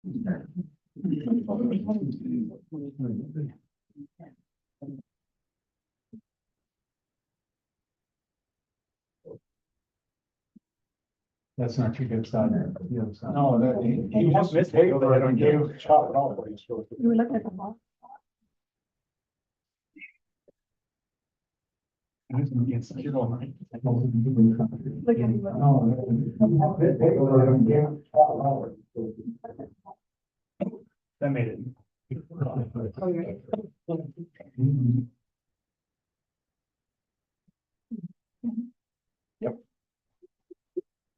That's not your good side. The other side. No, that, he wants to take over it and chop it off. You were looking at the ball. Look at him. That made it. Oh, you're right.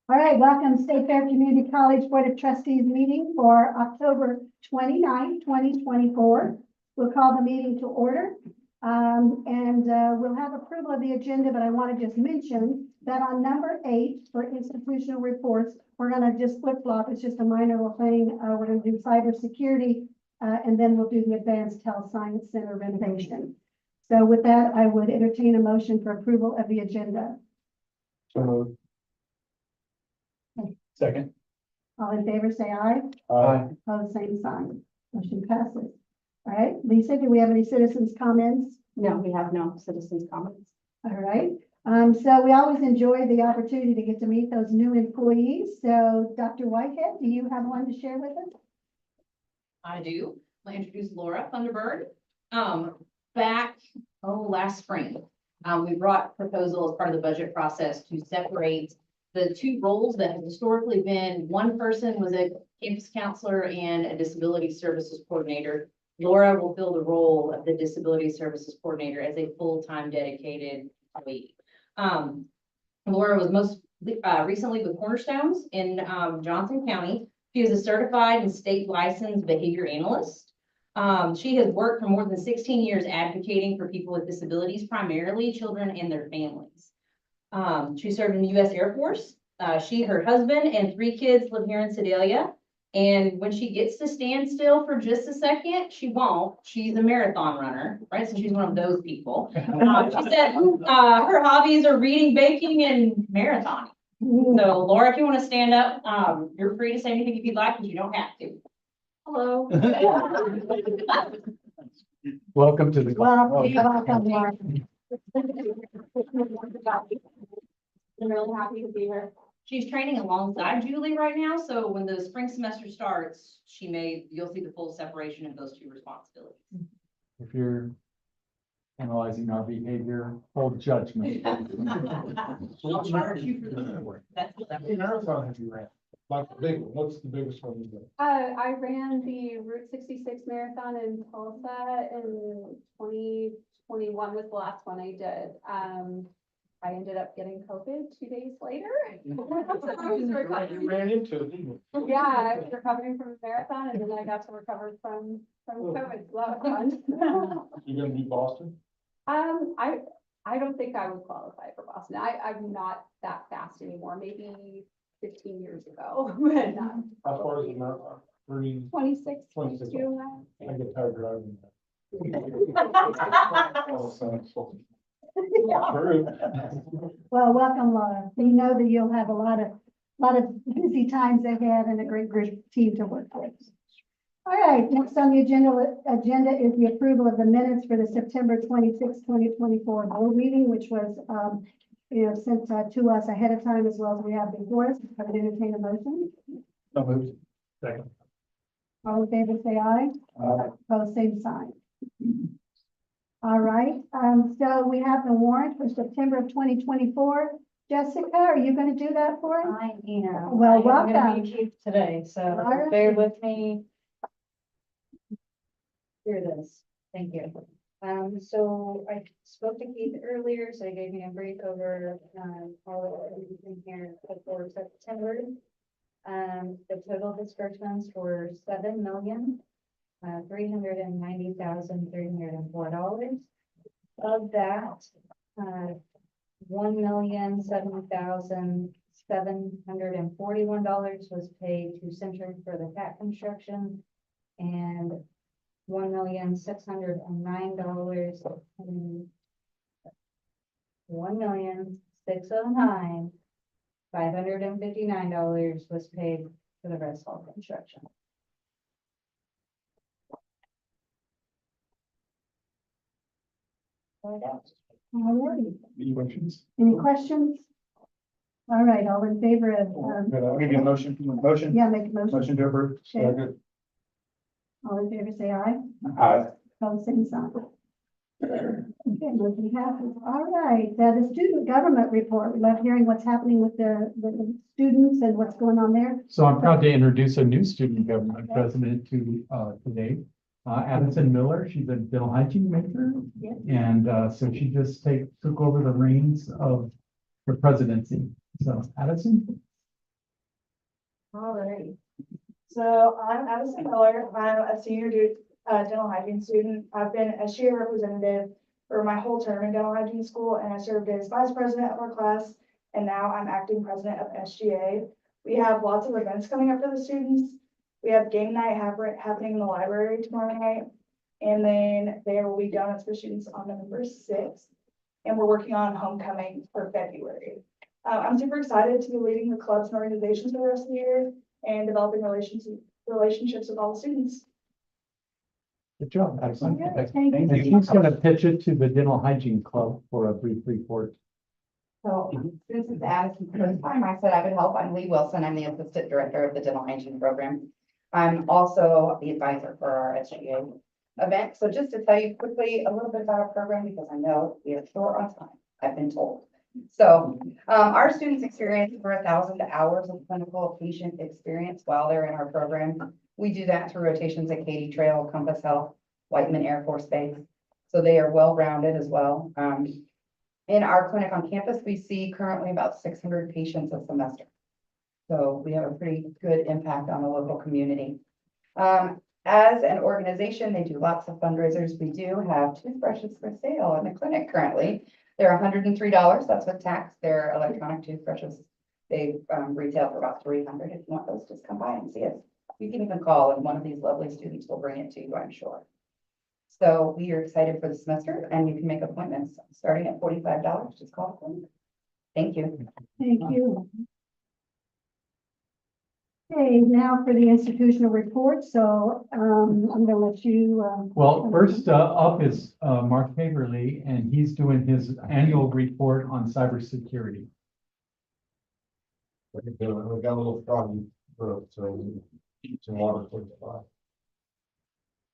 All right, welcome State Fair Community College Board of Trustees meeting for October 29th, 2024. We'll call the meeting to order. We'll have approval of the agenda, but I want to just mention that on number 8 for institutional reports, we're going to just flip-flop. It's just a minor little thing. We're going to do cybersecurity, and then we'll do the Advanced Health Science Center renovation. So with that, I would entertain a motion for approval of the agenda. So moved. Second. All in favor, say aye. Aye. Opposed, same sign. Motion passes. All right, Lisa, do we have any citizens' comments? No, we have no citizens' comments. All right, so we always enjoy the opportunity to get to meet those new employees. So Dr. Whitehead, do you have one to share with us? I do. I'll introduce Laura Thunderbird. Last spring, we brought a proposal as part of the budget process to separate the two roles that have historically been, one person was a campus counselor and a disability services coordinator. Laura will fill the role of the disability services coordinator as a full-time dedicated employee. Laura was most recently with Cornerstones in Johnson County. She is a certified and state licensed behavior analyst. She has worked for more than 16 years advocating for people with disabilities, primarily children and their families. She served in the U.S. Air Force. She, her husband, and 3 kids live here in Sedalia. And when she gets to stand still for just a second, she won't. She's a marathon runner, right? So she's one of those people. She said her hobbies are reading, baking, and marathoning. So Laura, if you want to stand up, you're free to say anything if you'd like, but you don't have to. Hello. Welcome to the. Welcome, Laura. I'm really happy to be here. She's training alongside Julie right now, so when the spring semester starts, you'll see the full separation of those two responsibilities. If you're analyzing our behavior, hold judgment. I'll charge you for the. That's what that How many marathons have you ran? Like the big one, what's the biggest one you did? I ran the Route 66 marathon in Tulsa in 2021 was the last one I did. I ended up getting COVID 2 days later. So I was recovering. You ran into it, didn't you? Yeah, I was recovering from a marathon and then I got to recover from COVID. So that was fun. You gonna be Boston? I don't think I would qualify for Boston. I'm not that fast anymore, maybe 15 years ago. But, How far is the marathon? 26, 26. 22. I get tired driving. Oh, so- True. Well, welcome, Laura. We know that you'll have a lot of busy times ahead and a great team to work with. All right, next on the agenda is the approval of the minutes for the September 26, 2024 board meeting, which was sent to us ahead of time as well as we have before us. I would entertain a motion. So moved. Second. All in favor, say aye. Opposed, same sign. All right, so we have the warrant for September of 2024. Jessica, are you going to do that for us? I am. Well, I'm gonna welcome. be Keith today, so All right. bear with me. Here it is. Thank you. So I spoke to Keith earlier, so he gave me a brief over, all of everything here for September. The total disbursements were $7,390,304. Of that, $1,007,741 was paid to Century for the cat construction, and $1,609,559 was paid for the rest hall construction. All righty. Any questions? Any questions? All right, all in favor of, I'll give you a motion, yeah, make a motion. motion to approve. Okay. All in favor, say aye. Aye. Both same sign. Okay, motion passes. All right, the student government report. We love hearing what's happening with the students and what's going on there. So I'm proud to introduce a new student government president to, today. Addison Miller, she's a dental hygiene major. Yes. And, so she just took over the reins of the presidency. So Addison? All right. So I'm Addison Miller. I'm a senior dental hygiene student. I've been a SGA representative for my whole term in dental hygiene school, and I served as vice president of our class. And now I'm acting president of SGA. We have lots of events coming up for the students. We have game night happening in the library tomorrow night. And then there will be donuts for students on November 6th. And we're working on homecoming for February. I'm super excited to be leading the clubs and organizations for the rest of the year and developing relationships with all the students. Good job, Addison. Okay, thank you. And she's gonna pitch it to the dental hygiene club for a brief report. So this is Addison. First time I said I would help. I'm Lee Wilson. I'm the assistant director of the dental hygiene program. I'm also the advisor for our SGA event. So just to tell you quickly a little bit about our program, because I know we are short on time, I've been told. So our students experience over 1,000 hours of clinical patient experience while they're in our program. We do that through rotations at Katy Trail, Compass Health, Whiteman Air Force Base. So they are well-rounded as well. In our clinic on campus, we see currently about 600 patients a semester. So we have a pretty good impact on the local community. As an organization, they do lots of fundraisers. We do have toothbrushes for sale in the clinic currently. They're $103, that's with tax. They're electronic toothbrushes. They retail for about $300. If you want those, just come by and see us. You can even call and one of these lovely students will bring it to you, I'm sure. So we are excited for the semester and you can make appointments starting at $45. Just call the clinic. Thank you. Thank you. Okay, now for the institutional report. So, I'm gonna let you, Well, first up is Mark Haverly, and he's doing his annual report on cybersecurity. We got a little froggy throat, so some water for the fly.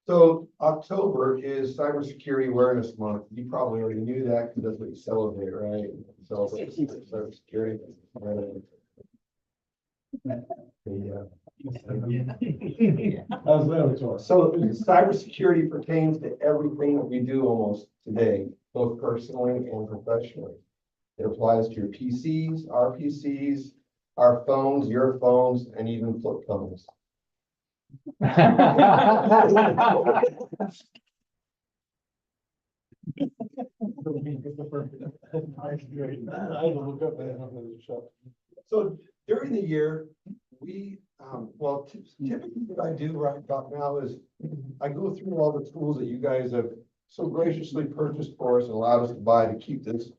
So October is Cybersecurity Awareness Month. You probably already knew that because that's what you celebrate, right? Celebrate cybersecurity. So cybersecurity pertains to everything that we do almost today, both personally and professionally. It applies to your PCs, our phones, your phones, and even flip phones. So during the year, we, typically what I do right about now is I go through all the tools that you guys have so graciously purchased for us and allowed us to buy to keep this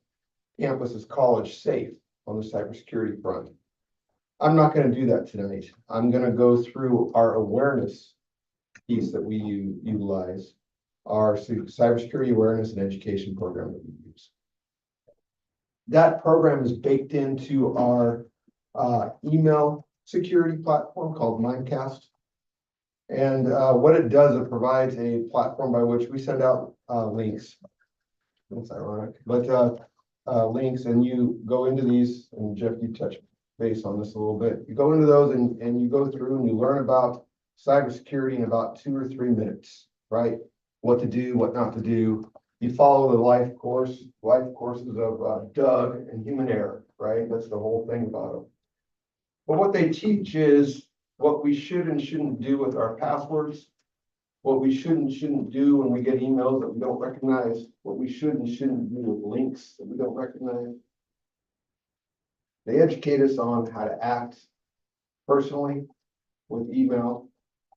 campus, this college safe on the cybersecurity front. I'm not going to do that tonight. I'm going to go through our awareness piece that we utilize, our cybersecurity awareness and education program that we use. That program is baked into our email security platform called Mimecast. And what it does, it provides a platform by which we send out links. That's ironic, but links, and you go into these, and Jeff, you touch base on this a little bit. You go into those and you go through and you learn about cybersecurity in about 2 or 3 minutes, right? What to do, what not to do. You follow the life courses of Doug and human error, right? That's the whole thing about them. But what they teach is what we should and shouldn't do with our passwords, what we should and shouldn't do when we get emails that we don't recognize, what we should and shouldn't do with links that we don't recognize. They educate us on how to act personally with email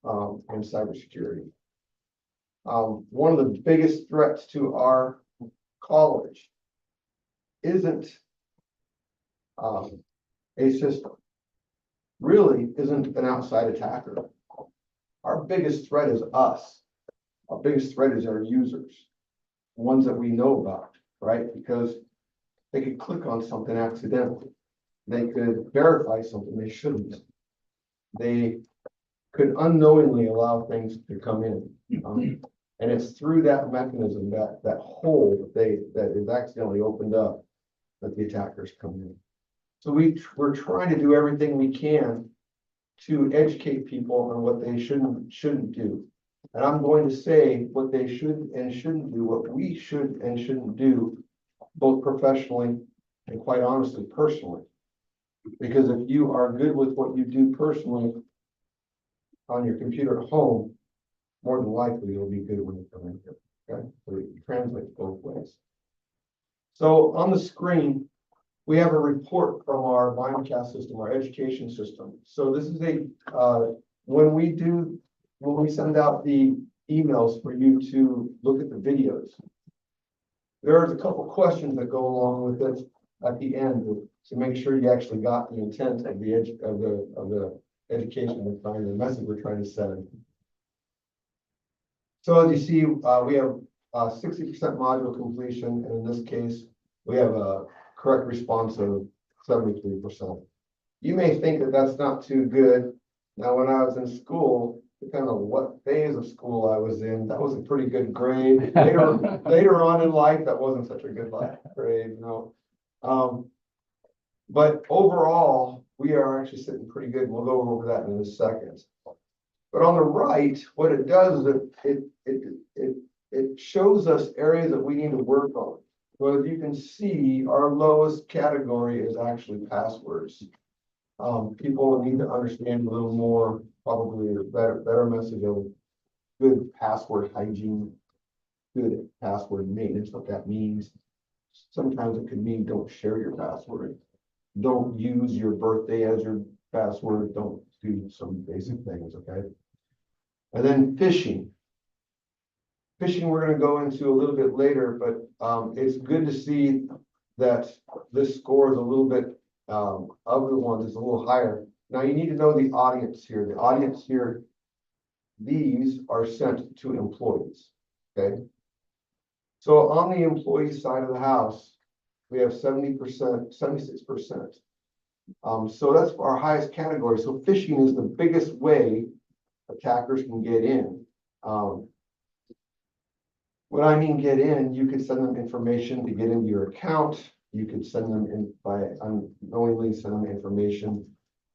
and cybersecurity. One of the biggest threats to our college isn't a system, really isn't an outside attacker. Our biggest threat is us. Our biggest threat is our users. ones that we know about, right? Because they could click on something accidentally. They could verify something they shouldn't. They could unknowingly allow things to come in. And it's through that mechanism, that hole that is accidentally opened up, that the attackers come in. So we're trying to do everything we can to educate people on what they shouldn't do. And I'm going to say what they should and shouldn't do, what we should and shouldn't do, both professionally and quite honestly, personally. Because if you are good with what you do personally on your computer at home, more than likely you'll be good when you come in here. Okay, so it translates both ways. So on the screen, we have a report from our Mimecast system, our education system. So this is when we send out the emails for you to look at the videos, there's a couple questions that go along with it at the end to make sure you actually got the intent of the education we're trying, the message we're trying to send. So as you see, we have 60% module completion, and in this case, we have a correct response of 73%. You may think that that's not too good. Now, when I was in school, depending on what phase of school I was in, that was a pretty good grade. Later on in life, that wasn't such a good grade, you know. But overall, we are actually sitting pretty good. We'll go over that in a second. But on the right, what it does is it shows us areas that we need to work on. So as you can see, our lowest category is actually passwords. People need to understand a little more, probably a better message of good password hygiene, good password maintenance, what that means. Sometimes it could mean don't share your password. Don't use your birthday as your password. Don't do some basic things, okay? And then phishing. Phishing we're going to go into a little bit later, but it's good to see that this score is a little bit of the ones is a little higher. Now you need to know the audience here. The audience here, these are sent to employees, okay? So on the employee side of the house, we have 70%, 76%. So that's our highest category. So phishing is the biggest way attackers can get in. When I mean get in, you could send them information to get into your account. You could send them in by unknowingly send them information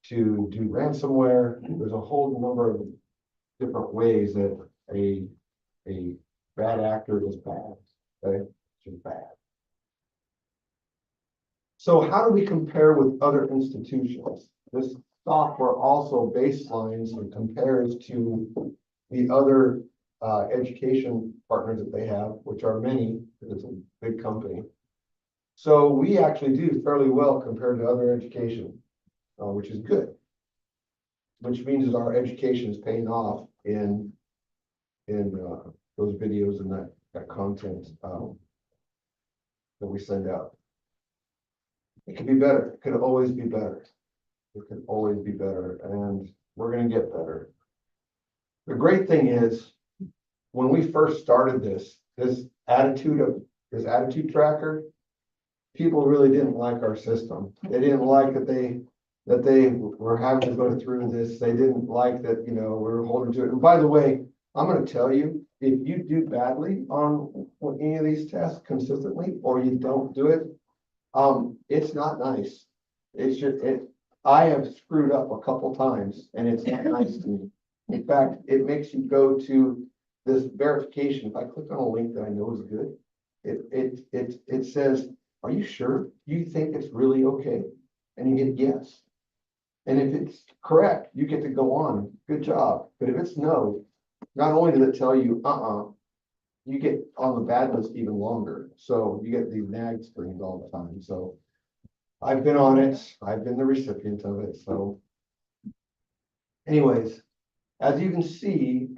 to do ransomware. There's a whole number of different ways that a bad actor is bad. Okay, it's just bad. So how do we compare with other institutions? This software also baselines and compares to the other education partners that they have, which are many, because it's a big company. So we actually do fairly well compared to other education, which is good. Which means that our education is paying off in those videos and that content that we send out. It can be better. It could always be better. It can always be better, and we're going to get better. The great thing is, when we first started this attitude tracker, people really didn't like our system. They didn't like that they were having to go through this. They didn't like that, you know, we were holding to it. And by the way, I'm going to tell you, if you do badly on any of these tests consistently, or you don't do it, it's not nice. It's just I have screwed up a couple times, and it's not nice to me. In fact, it makes you go to this verification. If I click on a link that I know is good, it says, "Are you sure? You think it's really okay?" And you get yes. And if it's correct, you get to go on. Good job. But if it's no, not only does it tell you you get on the bad list even longer. So you get these nag screens all the time. So I've been on it. I've been the recipient of it. So anyways, as you can see,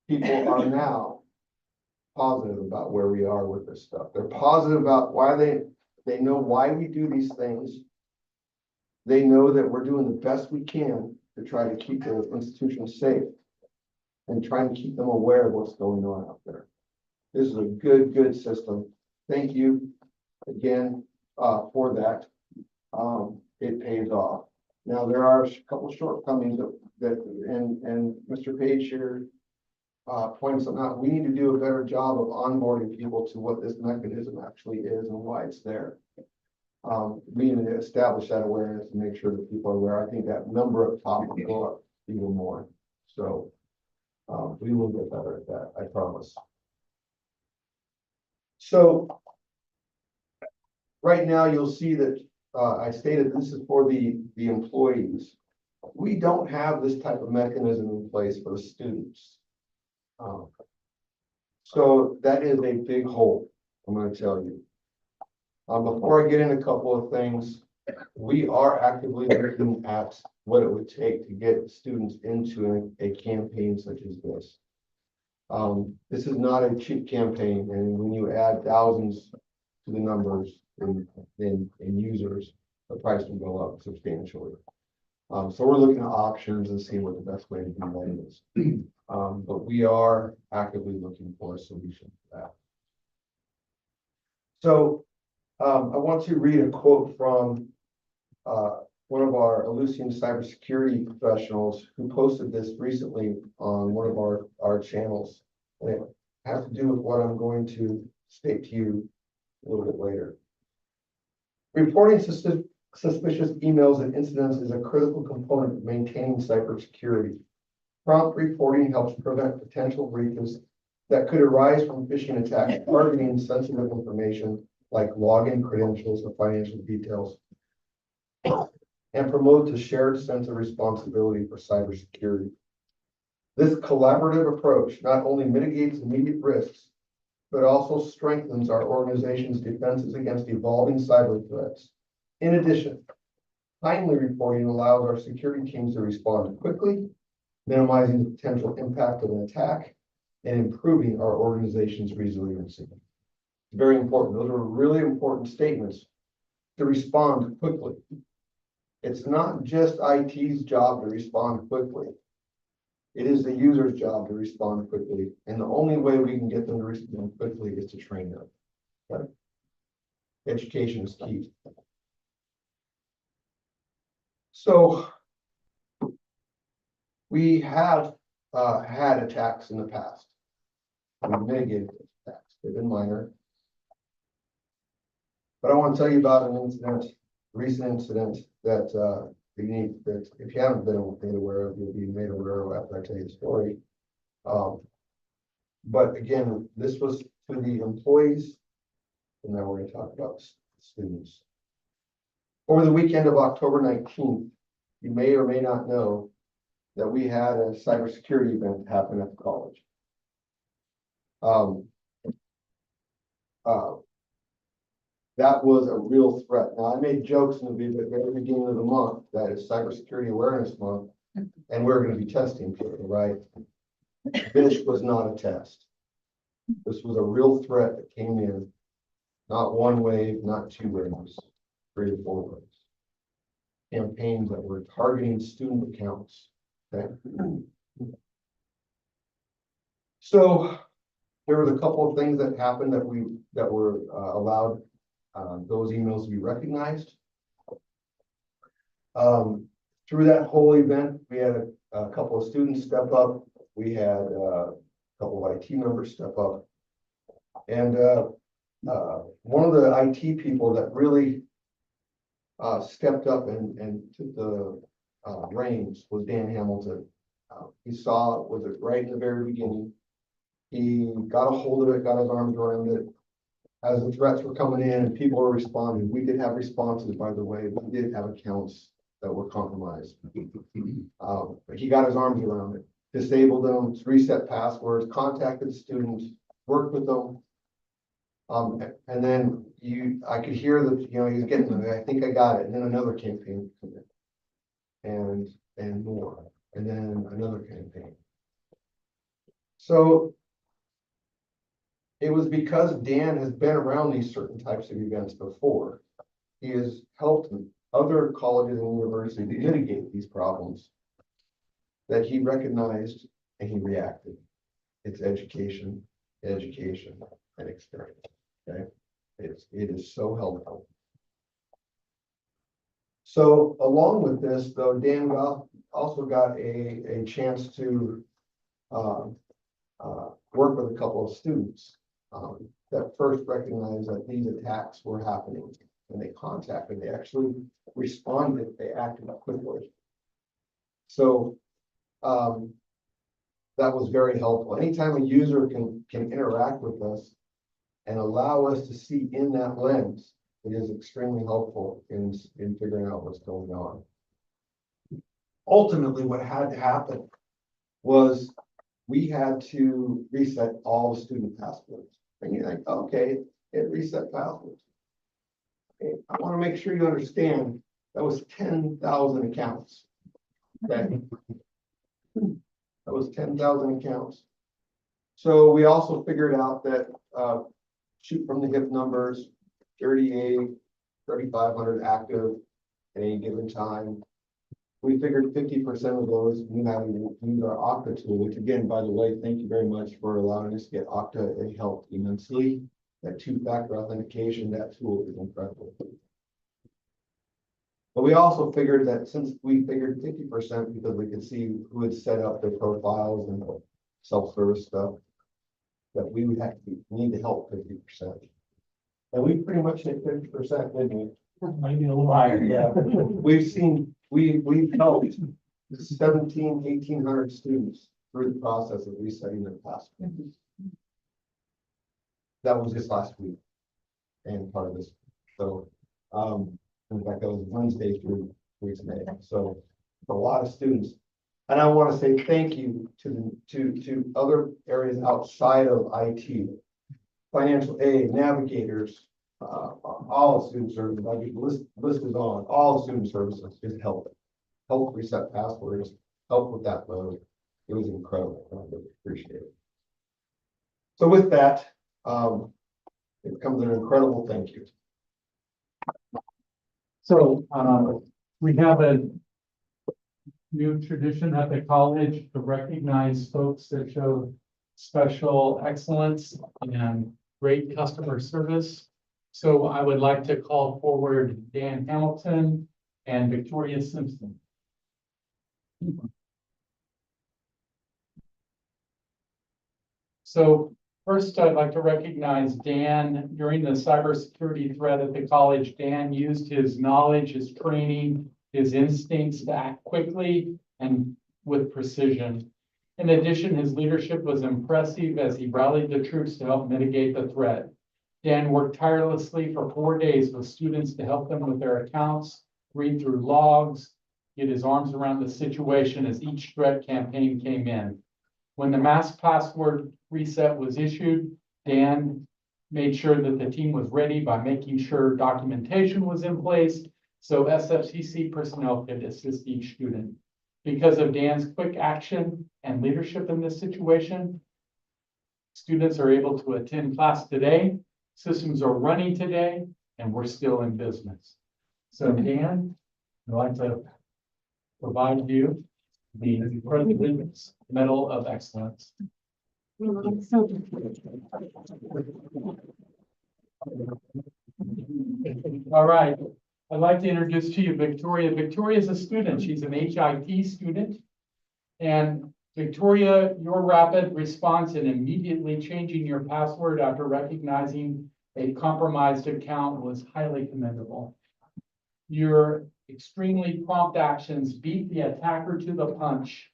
people are now positive about where we are with this stuff. They're positive about why they know why we do these things. They know that we're doing the best we can to try to keep the institution safe and trying to keep them aware of what's going on out there. This is a good system. Thank you again, for that. It pays off. Now, there are a couple shortcomings and Mr. Page here points something out. We need to do a better job of onboarding people to what this mechanism actually is and why it's there. We need to establish that awareness and make sure that people are aware. I think that number up top will go up even more. So we will get better at that, I promise. So right now, you'll see that I stated this is for the employees. We don't have this type of mechanism in place for the students. So that is a big hole, I'm going to tell you. Before I get into a couple of things, we are actively looking at what it would take to get students into a campaign such as this. This is not a cheap campaign, and when you add thousands to the numbers in users, the price will go up substantially. So we're looking at options and seeing what the best way to do that is. But we are actively looking for a solution to that. So I want to read a quote from one of our Ellucian cybersecurity professionals who posted this recently on one of our channels. And it has to do with what I'm going to state to you a little bit later. Reporting suspicious emails and incidents is a critical component of maintaining cybersecurity. Prompt reporting helps prevent potential breaches that could arise from phishing attacks targeting sensitive information like login credentials or financial details, and promote a shared sense of responsibility for cybersecurity. This collaborative approach not only mitigates immediate risks, but also strengthens our organization's defenses against evolving cyber threats. In addition, timely reporting allows our security teams to respond quickly, minimizing the potential impact of an attack and improving our organization's resiliency. Very important. Those are really important statements to respond quickly. It's not just IT's job to respond quickly. It is the user's job to respond quickly. And the only way we can get them to respond quickly is to train them. Okay? Education is key. So we have had attacks in the past. We've mitigated attacks. They've been minor. But I want to tell you about an incident, recent incident that that if you haven't been made aware of, you'll be made aware of after I tell you the story. But again, this was to the employees, and now we're going to talk about students. Over the weekend of October 19th, you may or may not know that we had a cybersecurity event happen at the college. That was a real threat. Now, I made jokes in the very beginning of the month that it's Cybersecurity Awareness Month, and we're going to be testing people, right? This was not a test. This was a real threat that came in, not one wave, not two waves, 3 or 4 waves. Campaigns that were targeting student accounts. Okay. So there was a couple of things that happened that were allowed those emails to be recognized. Through that whole event, we had a couple of students step up. We had a couple of IT members step up. And one of the IT people that really stepped up and took the reins was Dan Hamilton. He saw it right in the very beginning. He got a hold of it, got his arms around it. As the threats were coming in and people were responding, we did have responses, by the way. We did have accounts that were compromised. But he got his arms around it, disabled them, reset passwords, contacted students, worked with them. And then I could hear that, he's getting them. I think I got it. And then another campaign came in, and more, and then another campaign. So it was because Dan has been around these certain types of events before. He has helped other colleges and universities mitigate these problems that he recognized and he reacted. It's education. education and experience, okay? It is so helpful. So along with this, though, Dan also got a chance to work with a couple of students that first recognized that these attacks were happening, and they actually responded, they acted quickly. So that was very helpful. Anytime a user can interact with us and allow us to see in that lens, it is extremely helpful in figuring out what's going on. Ultimately, what had to happen was we had to reset all the student passwords. And you're like, okay, it reset passwords. Okay, I want to make sure you understand that was 10,000 accounts. Okay. That was 10,000 accounts. So we also figured out that shoot from the hip numbers, 3,500 active at any given time. We figured 50% of those knew how to use our Okta tool, which again, by the way, thank you very much for allowing us to get Okta. It helped immensely. That two-factor authentication, that tool is incredible. But we also figured that since we figured 50% because we could see who had set up their profiles and self-service stuff, that we would have to need to help 50%. And we pretty much hit 50%, didn't we? Maybe a little higher, yeah. We've helped 1,800 students through the process of resetting their password. That was just last week and part of this. So, in fact, that was Wednesday through today. So a lot of students. And I want to say thank you to other areas outside of IT, financial aid, navigators, all student services. I mean, list is on. All student services just help reset passwords, help with that load. It was incredible. I really appreciate it. So with that, it comes an incredible thank you. So, we have a new tradition at the college to recognize folks that show special excellence and great customer service. So I would like to call forward Dan Hamilton and Victoria Simpson. So first, I'd like to recognize Dan. During the cybersecurity threat at the college, Dan used his knowledge, his training, his instincts to act quickly and with precision. In addition, his leadership was impressive as he rallied the troops to help mitigate the threat. Dan worked tirelessly for 4 days with students to help them with their accounts, read through logs, get his arms around the situation as each threat campaign came in. When the mass password reset was issued, Dan made sure that the team was ready by making sure documentation was in place so SFCC personnel could assist each student. Because of Dan's quick action and leadership in this situation, students are able to attend class today, systems are running today, and we're still in business. So Dan, I'd like to provide you the President's Medal of Excellence. All right, I'd like to introduce to you Victoria. Victoria is a student. She's an HIT student. And Victoria, your rapid response in immediately changing your password after recognizing a compromised account was highly commendable. Your extremely prompt actions beat the attacker to the punch,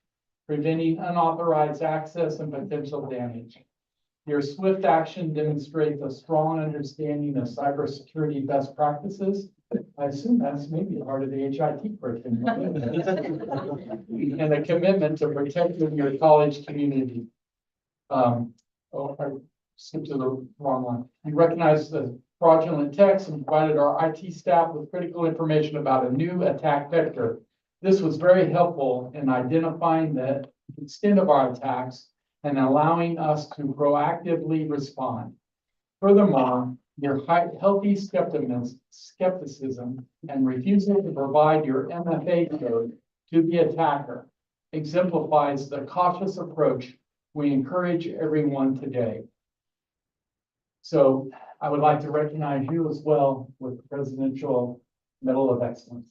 preventing unauthorized access and potential damage. Your swift action demonstrates a strong understanding of cybersecurity best practices. I assume that's maybe part of the HIT curriculum. And a commitment to protecting your college community. I skipped to the wrong one. You recognize the fraudulent text and provided our IT staff with critical information about a new attack vector. This was very helpful in identifying the extent of our attacks and allowing us to proactively respond. Furthermore, your healthy skepticism and refusal to provide your MFA code to the attacker exemplifies the cautious approach we encourage everyone today. So I would like to recognize you as well with the Presidential Medal of Excellence.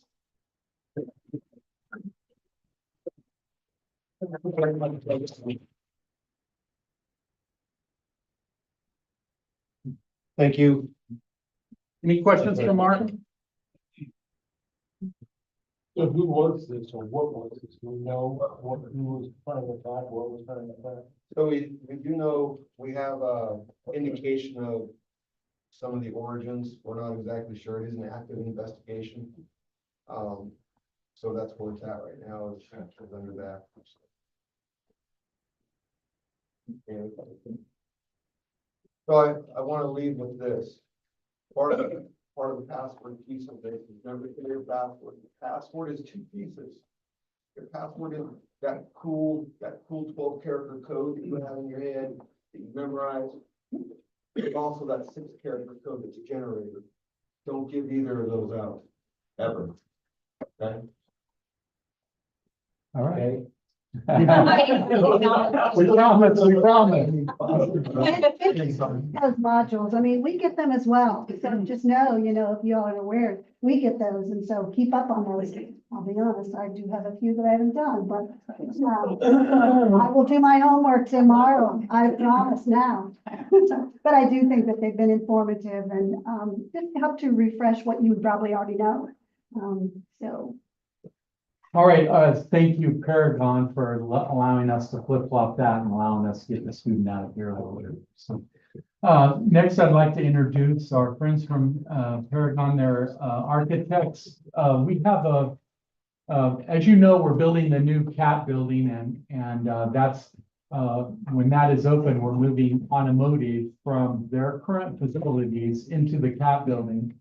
Thank you. Any questions for Mark? So who was this or what was this? Do we know what, who was trying to attack, what was trying to attack? So we do know, we have a indication of some of the origins. We're not exactly sure. It is an active investigation. So that's where it's at right now, is under that. So I want to leave with this. Part of the password piece of this is never clear your password. The password is two pieces. Your password is that cool 12-character code that you have in your head that you memorize. It's also that 6-character code that's generated. Don't give either of those out, ever. Okay? All right. Okay? We promise, we promise. Those modules, I mean, we get them as well, so just know, if you all are aware, we get those, and so keep up on those. I'll be honest, I do have a few that I haven't done, but I will do my homework tomorrow, I promise now. But I do think that they've been informative and, just help to refresh what you would probably already know. So, All right, thank you, Paragon, for allowing us to flip-flop that and allowing us to get the student out of here a little later. So, next, I'd like to introduce our friends from Paragon. They're architects. We have as you know, we're building the new CAT building, and that's when that is open, we're moving automotive from their current facilities into the CAT building.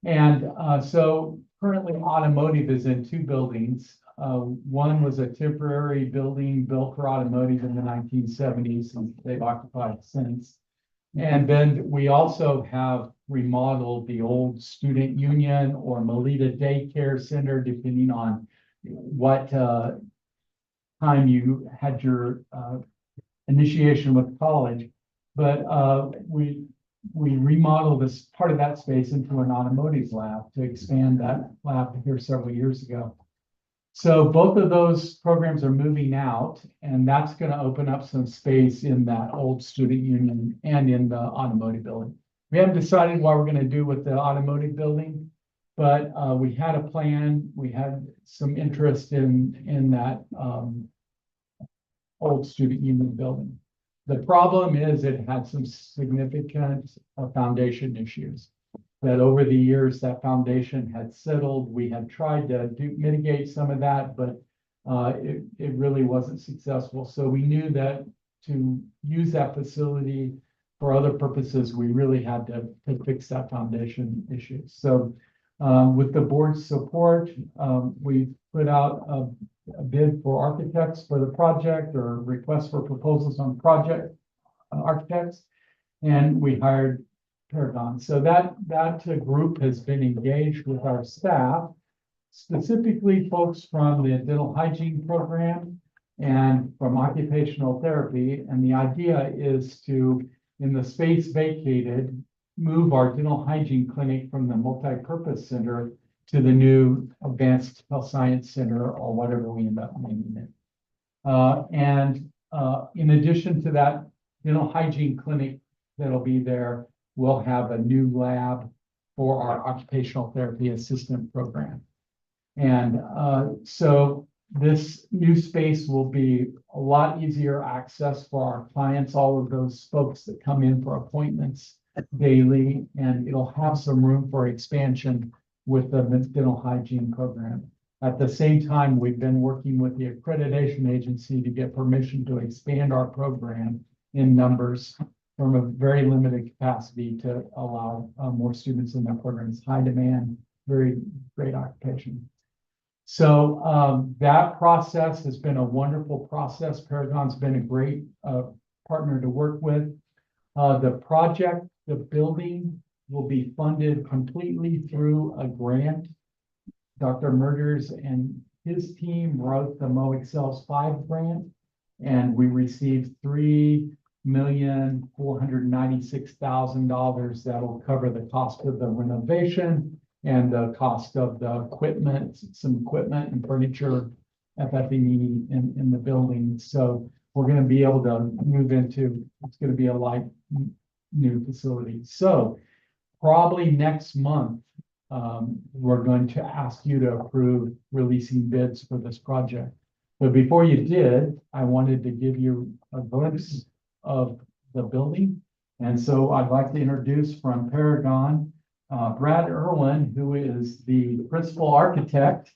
And so currently automotive is in 2 buildings. One was a temporary building built for automotive in the 1970s, and they've occupied since. And then we also have remodeled the old Student Union or Melita Daycare Center, depending on what time you had your initiation with college. But we remodeled this part of that space into an automotive lab to expand that lab here several years ago. So both of those programs are moving out, and that's going to open up some space in that old Student Union and in the automotive building. We haven't decided what we're going to do with the automotive building, but we had a plan. We had some interest in that old Student Union building. The problem is it had some significant foundation issues that over the years that foundation had settled. We had tried to mitigate some of that, but it really wasn't successful. So we knew that to use that facility for other purposes, we really had to fix that foundation issue. So with the board's support, we put out a bid for architects for the project, or request for proposals on project architects, and we hired Paragon. So that group has been engaged with our staff, specifically folks from the dental hygiene program and from occupational therapy. And the idea is to, in the space vacated, move our dental hygiene clinic from the multi-purpose center to the new Advanced Health Science Center, or whatever we end up naming it. In addition to that dental hygiene clinic that'll be there, we'll have a new lab for our occupational therapy assistant program. And so this new space will be a lot easier access for our clients, all of those folks that come in for appointments daily, and it'll have some room for expansion with the dental hygiene program. At the same time, we've been working with the accreditation agency to get permission to expand our program in numbers from a very limited capacity to allow more students in that program. It's high demand, very great occupation. So that process has been a wonderful process. Paragon's been a great partner to work with. The project, the building, will be funded completely through a grant. Dr. Murders and his team wrote the MOExcels 5 grant, and we received 3 $1,496,000. That'll cover the cost of the renovation and the cost of the equipment, some equipment and furniture, FF&E in the building. So we're gonna be able to move into, it's gonna be a light new facility. So probably next month, we're going to ask you to approve releasing bids for this project. But before you did, I wanted to give you a glimpse of the building. And so I'd like to introduce from Paragon, Brad Irwin, who is the principal architect.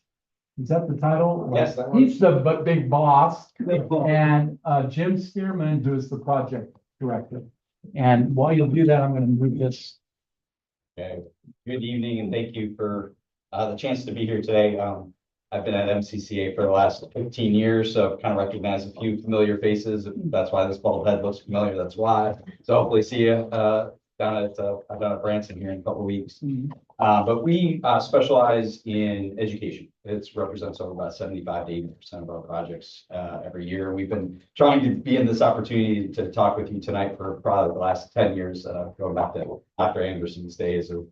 Is that the title? Yes, that He's the big boss. And Jim Stearman, who is the project director. And while you'll do that, I'm gonna move this. Okay, good evening and thank you for the chance to be here today. I've been at MCCA for the last 15 years, so I've kind of recognized a few familiar faces. That's why this bald head looks familiar, that's why. So hopefully see you down at Branson here in a couple of weeks. But we specialize in education. It represents over about 75 to 80% of our projects every year. We've been trying to be in this opportunity to talk with you tonight for probably the last 10 years, going back to Dr. Anderson's days of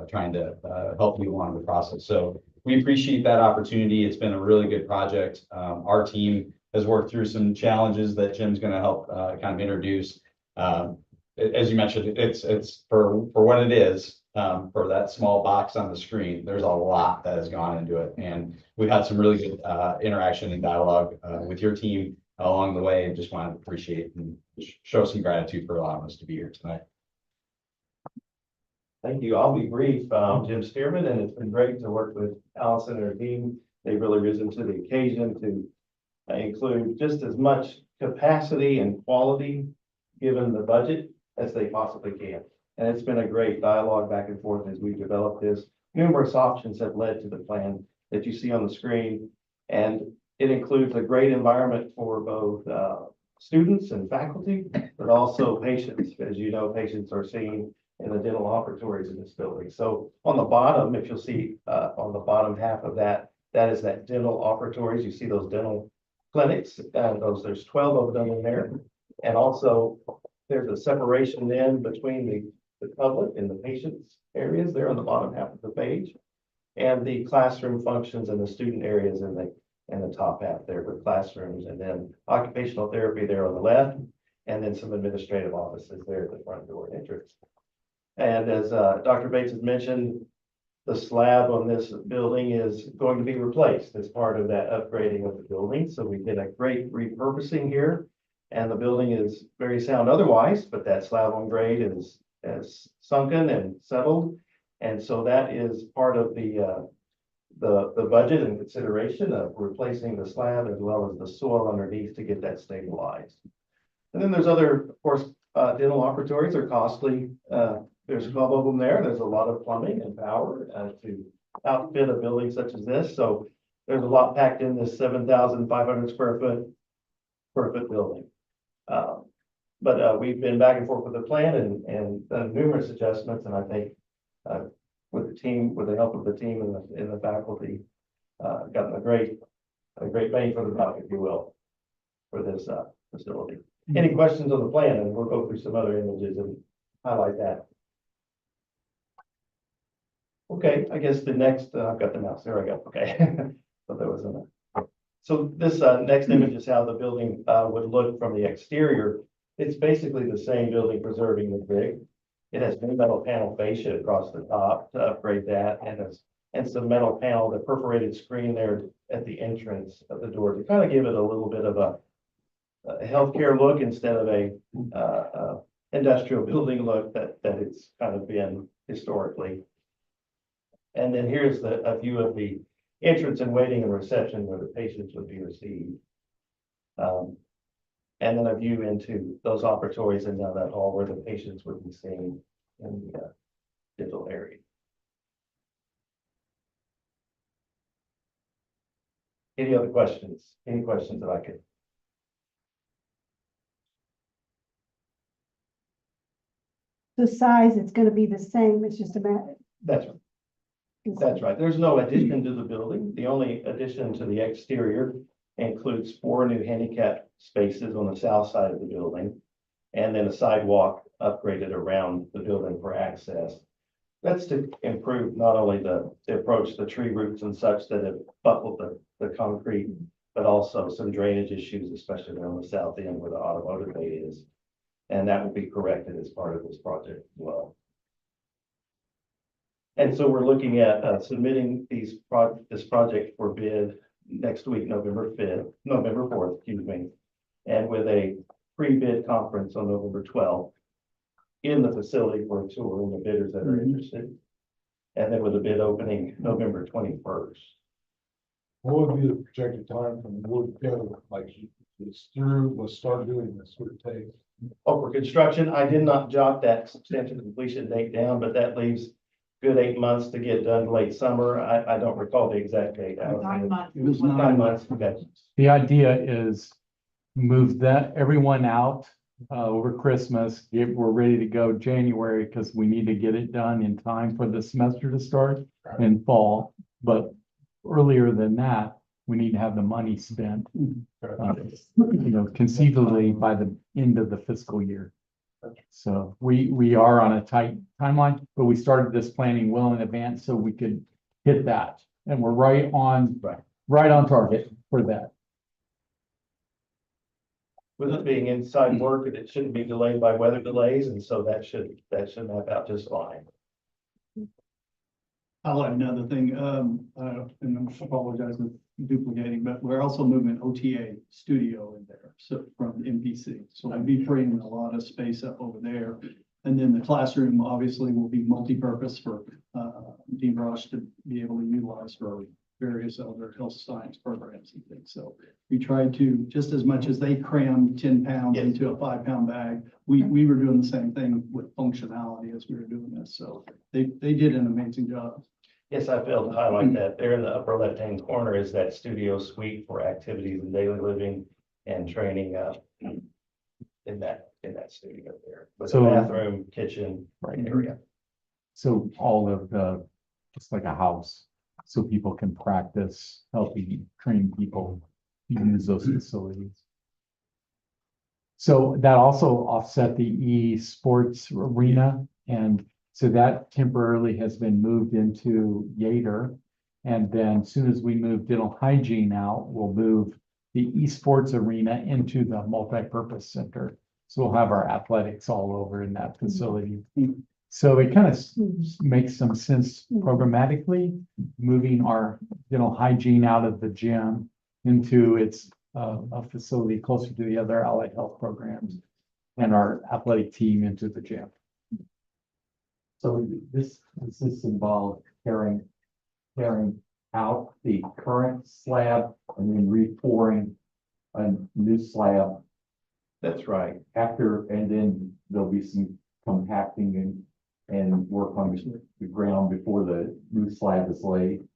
trying to help you along the process. So we appreciate that opportunity. It's been a really good project. Our team has worked through some challenges that Jim's going to help kind of introduce. As you mentioned, it's for what it is. For that small box on the screen, there's a lot that has gone into it. And we've had some really good interaction and dialogue with your team along the way, and just want to appreciate and show some gratitude for allowing us to be here tonight. Thank you. I'll be brief. Jim Stearman, and it's been great to work with Allison and her team. They've really risen to the occasion to include just as much capacity and quality given the budget as they possibly can. And it's been a great dialogue back and forth as we've developed this. Numerous options have led to the plan that you see on the screen. And it includes a great environment for both students and faculty, but also patients. As you know, patients are seen in the dental operatories in this building. So on the bottom, if you'll see on the bottom half of that, that is that dental operatories. You see those dental clinics, and there's 12 of them in there. And also there's a separation then between the public and the patients areas there on the bottom half of the page. And the classroom functions and the student areas in the top half there with classrooms, and then occupational therapy there on the left, and then some administrative offices there at the front door entrance. And as Dr. Bates has mentioned, the slab on this building is going to be replaced as part of that upgrading of the building. So we did a great repurposing here, and the building is very sound otherwise, but that slab on grade is sunken and settled. And so that is part of the budget and consideration of replacing the slab as well as the soil underneath to get that stabilized. And then there's other, of course, dental operatories are costly. There's 12 of them there. There's a lot of plumbing and power to outfit a building such as this. So there's a lot packed in this 7,500 square foot building. But we've been back and forth with the plan and done numerous adjustments. And I think with the team, with the help of the team and the faculty, gotten a great bang for the buck, if you will, for this facility. Any questions on the plan? And we'll go through some other images and highlight that. Okay, I guess the next, I've got the mouse, there I go, okay. So there was so this next image is how the building would look from the exterior. It's basically the same building preserving the brick. It has new metal panel fascia across the top to upgrade that, and some metal panel, the perforated screen there at the entrance of the door to kind of give it a little bit of a healthcare look instead of a industrial building look that it's kind of been historically. And then here's a view of the entrance and waiting and reception where the patients would be received. And then a view into those operatories and down that hall where the patients would be seen in the dental area. Any other questions? Any questions that I could? The size, it's gonna be the same, it's just a matter. That's right. That's right. There's no addition to the building. The only addition to the exterior includes 4 new handicap spaces on the south side of the building. and then a sidewalk upgraded around the building for access. That's to improve not only the approach, the tree roots and such that have buckled the concrete, but also some drainage issues, especially on the south end where the automotive bay is. And that will be corrected as part of this project as well. And so we're looking at submitting this project for bid next week, November 4th, excuse me. And with a pre-bid conference on November 12th in the facility for a tour and the bidders that are interested. And then with a bid opening November 21st. What would be the projected time from wood go, like it's through, let's start doing this, what it takes? Oh, for construction, I did not jot that substantial completion date down, but that leaves good 8 months to get done late summer. I don't recall the exact date. 9 months. It was 9 months, okay. The idea is move everyone out over Christmas. We're ready to go January because we need to get it done in time for the semester to start in fall. But earlier than that, we need to have the money spent, conceivably by the end of the fiscal year. So we are on a tight timeline, but we started this planning well in advance so we could hit that. And we're right on target for that. With it being inside work, it shouldn't be delayed by weather delays, and so that should map out just fine. I'll add another thing, and I apologize for duplicating, but we're also moving OTA studio in there, so from MPC. So we'll be freeing a lot of space up over there. And then the classroom obviously will be multi-purpose for Dean Rush to be able to utilize for various other health science programs and things. So we tried to, just as much as they crammed 10 pounds into a 5-pound bag, we were doing the same thing with functionality as we were doing this. So they did an amazing job. Yes, I failed to highlight that. There in the upper left-hand corner is that studio suite for activities and daily living and training in that studio there. With a So- bathroom, kitchen area. So all of just like a house, so people can practice, helping train people to use those facilities. So that also offset the esports arena, and so that temporarily has been moved into Yater. And then as soon as we move dental hygiene out, we'll move the esports arena into the multi-purpose center. So we'll have our athletics all over in that facility. So it kind of makes some sense programmatically, moving our dental hygiene out of the gym into its a facility closer to the other allied health programs and our athletic team into the gym. So this involved tearing out the current slab and then re-pouring a new slab That's right. after, and then there'll be some compacting and work on the ground before the new slab is laid.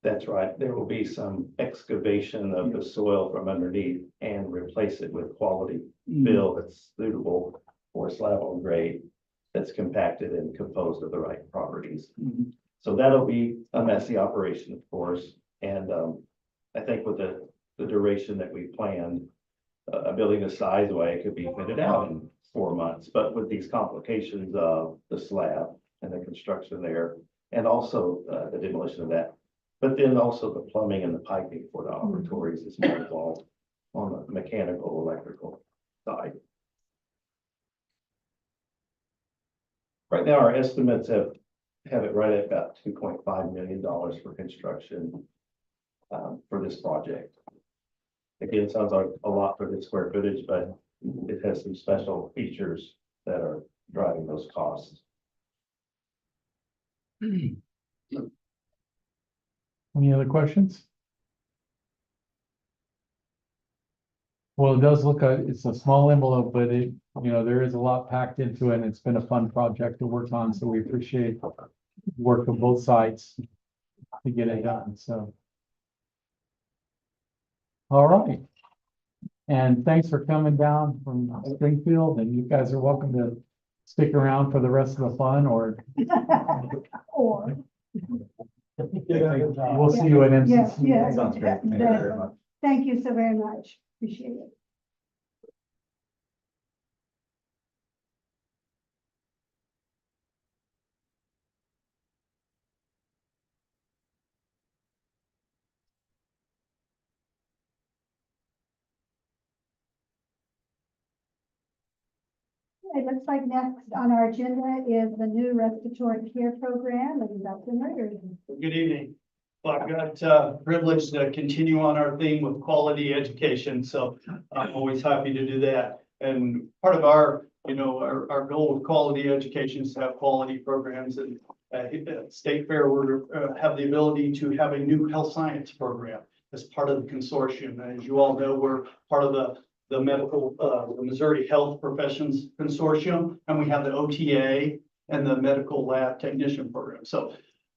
That's right. There will be some excavation of the soil from underneath and replace it with quality fill that's suitable for slab on grade, that's compacted and composed of the right properties. So that'll be a messy operation, of course. And I think with the duration that we planned, a building this size way could be fitted out in 4 months. But with these complications of the slab and the construction there, and also the demolition of that, but then also the plumbing and the piping for the operatories is more involved on the mechanical, electrical side. Right now, our estimates have it right at about $2.5 million for construction for this project. Again, sounds like a lot for the square footage, but it has some special features that are driving those costs. Any other questions? Well, it does look, it's a small envelope, but there is a lot packed into it, and it's been a fun project to work on, so we appreciate the work of both sides to get it done, so. All right. And thanks for coming down from Springfield, and you guys are welcome to stick around for the rest of the fun, or Or. we'll see you at Yes, MCC. yes. Sounds great. Thank you very much. Thank you so very much. Appreciate it. It looks like next on our agenda is the new respiratory care program and Dr. Murray. Good evening. Well, I've got privilege to continue on our theme with quality education, so I'm always happy to do that. And part of our, our goal with quality education is to have quality programs. And at State Fair, we have the ability to have a new health science program as part of the consortium. And as you all know, we're part of the medical, the Missouri Health Professions Consortium, and we have the OTA and the medical lab technician program. So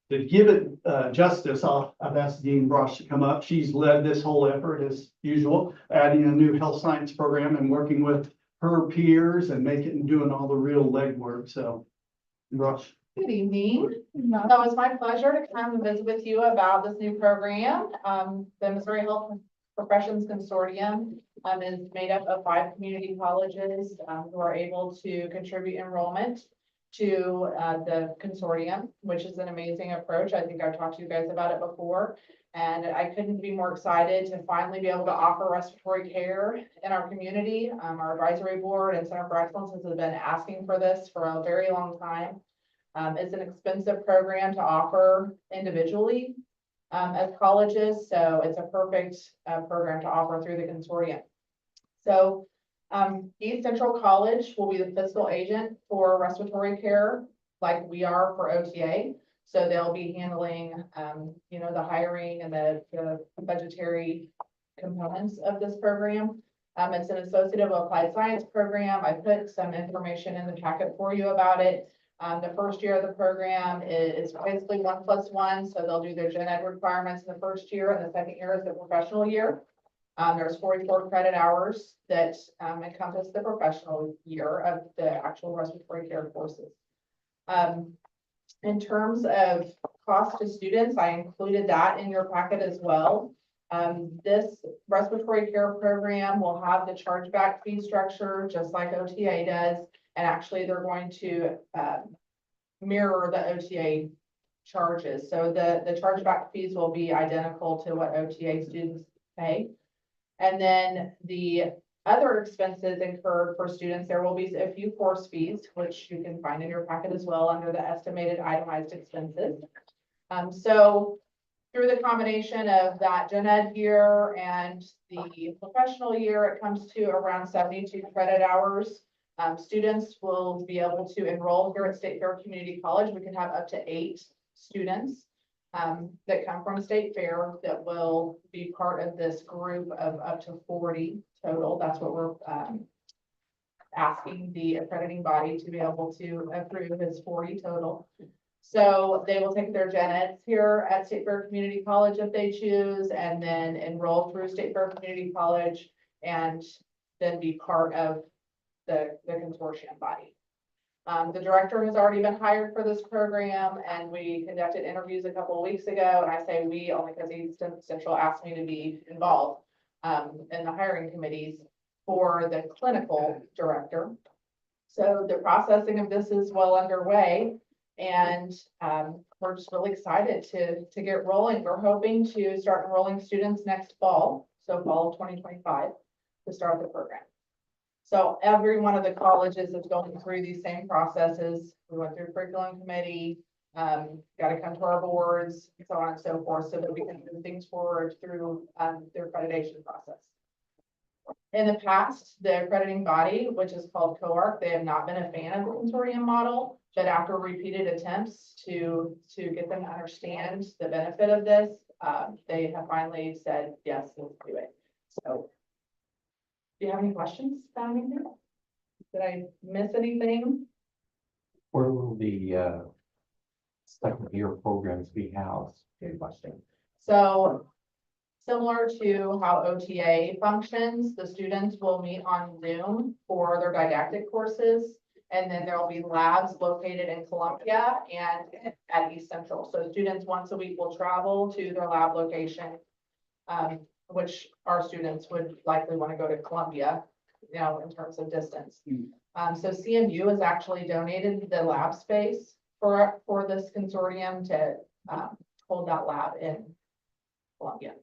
to give it justice, I've asked Dean Brosh to come up. She's led this whole effort as usual, adding a new health science program and working with her peers and doing all the real legwork. So, Brosh. Good evening. So it's my pleasure to come and visit with you about this new program. The Missouri Health Professions Consortium is made up of 5 community colleges who are able to contribute enrollment to the consortium, which is an amazing approach. I think I've talked to you guys about it before, and I couldn't be more excited to finally be able to offer respiratory care in our community. Our advisory board and Center for Excellence has been asking for this for a very long time. It's an expensive program to offer individually as colleges, so it's a perfect program to offer through the consortium. So East Central College will be the fiscal agent for respiratory care, like we are for OTA. So they'll be handling, the hiring and the budgetary components of this program. It's an Associate of Applied Science program. I put some information in the packet for you about it. The first year of the program is basically 1+1. So they'll do their gen ed requirements in the first year, and the second year is the professional year. There's 44 credit hours that encompass the professional year of the actual respiratory care courses. In terms of cost to students, I included that in your packet as well. This respiratory care program will have the chargeback fee structure just like OTA does. And actually they're going to mirror the OTA charges. So the chargeback fees will be identical to what OTA students pay. And then the other expenses incurred for students, there will be a few course fees, which you can find in your packet as well under the estimated itemized expenses. So through the combination of that gen ed year and the professional year, it comes to around 72 credit hours. Students will be able to enroll here at State Fair Community College. We can have up to 8 students that come from State Fair that will be part of this group of up to 40 total. That's what we're asking the accrediting body to be able to approve is 40 total. So they will take their gen eds here at State Fair Community College if they choose, and then enroll through State Fair Community College and then be part of the consortium body. The director has already been hired for this program, and we conducted interviews a couple of weeks ago. And I say we only because East Central asked me to be involved in the hiring committees for the clinical director. So the processing of this is well underway, and we're just really excited to get rolling. We're hoping to start enrolling students next fall, so fall of 2025, to start the program. So every one of the colleges is going through these same processes. We went through curriculum committee, got to come to our boards, so on and so forth, so that we can move things forward through their accreditation process. In the past, the accrediting body, which is called COARC, they have not been a fan of the consortium model, but after repeated attempts to get them to understand the benefit of this, they have finally said, yes, let's do it. So do you have any questions about anything? Did I miss anything? Where will the second year programs be housed? Good question. So similar to how OTA functions, the students will meet on Zoom for their didactic courses. And then there will be labs located in Columbia and at East Central. So students once a week will travel to their lab location, which our students would likely want to go to Columbia, in terms of distance. So CMU has actually donated the lab space for this consortium to hold that lab in Columbia.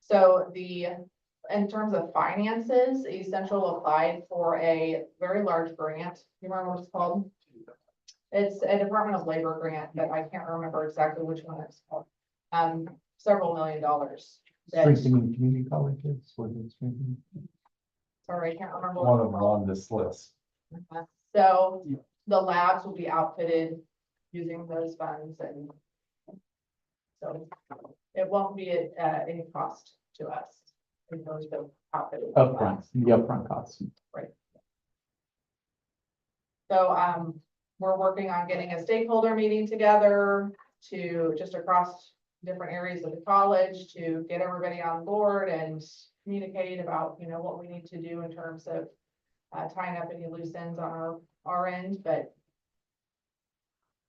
So the in terms of finances, East Central applied for a very large grant. You remember what it's called? It's a Department of Labor grant, but I can't remember exactly which one it's called. Several $1 million. that- Strengthening community colleges, was it strengthening? Sorry, I can't remember. One what of it's them called. on this list. So the labs will be outfitted using those funds and so it won't be at any cost to us in terms of outfitting. the Upfront, labs. the upfront costs. So, we're working on getting a stakeholder meeting together to just across different areas of the college to get everybody on board and communicate about, what we need to do in terms of tying up any loose ends on our end, but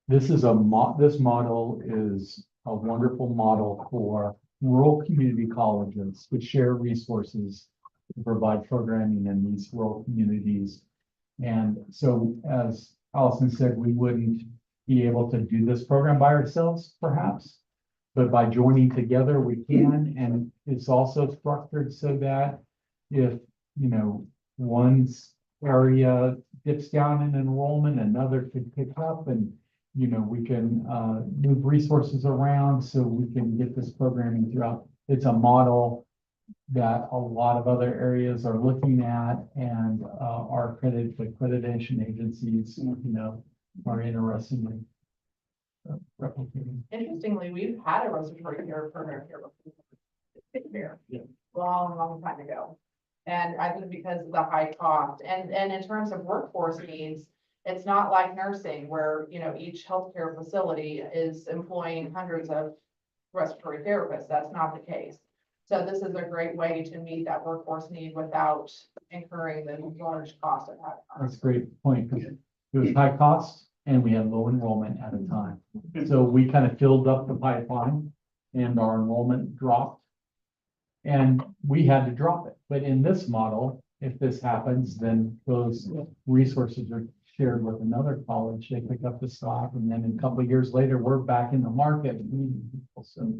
This is this model is a wonderful model for rural community colleges to share resources to provide programming in these rural communities. And so, as Allison said, we wouldn't be able to do this program by ourselves, perhaps. But by joining together, we can, and it's also structured so that if, one's area dips down in enrollment, another could pick up and, we can move resources around so we can get this programming throughout. It's a model that a lot of other areas are looking at and our accreditation agencies, are interested in replicating. interestingly, we've had a respiratory care program here before. Yeah. Long time ago. And I think because of the high cost and in terms of workforce needs, it's not like nursing where, each healthcare facility is employing hundreds of respiratory therapists. That's not the case. So this is a great way to meet that workforce need without incurring the large cost of that. That's a great point, because it was high cost and we had low enrollment at a time. So we kind of filled up the pipeline and our enrollment dropped. And we had to drop it. But in this model, if this happens, then those resources are shared with another college. They pick up the slack, and then a couple of years later, we're back in the market. needing people. So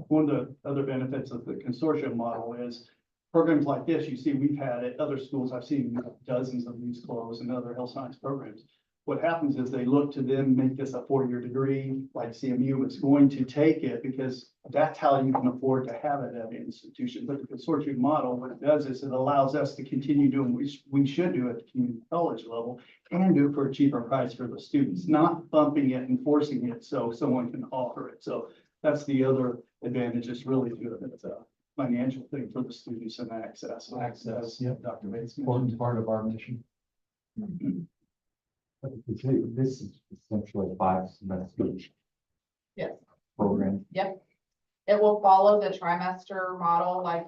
One of the other benefits of the consortium model is programs like this, you see, we've had at other schools, I've seen dozens of these close and other health science programs. What happens is they look to them, make this a 4-year degree, like CMU is going to take it because that's how you can afford to have it at an institution. But the consortium model, what it does is it allows us to continue doing what we should do at the community college level and do it for a cheaper price for the students, not bumping it and forcing it so someone can offer it. So that's the other advantage. It's really good. It's a financial thing for the students and access. Access, As yep. Dr. Bates important mentioned. part of our mission. But this is essentially a 5-semester Yes. program. Yep. It will follow the trimester model like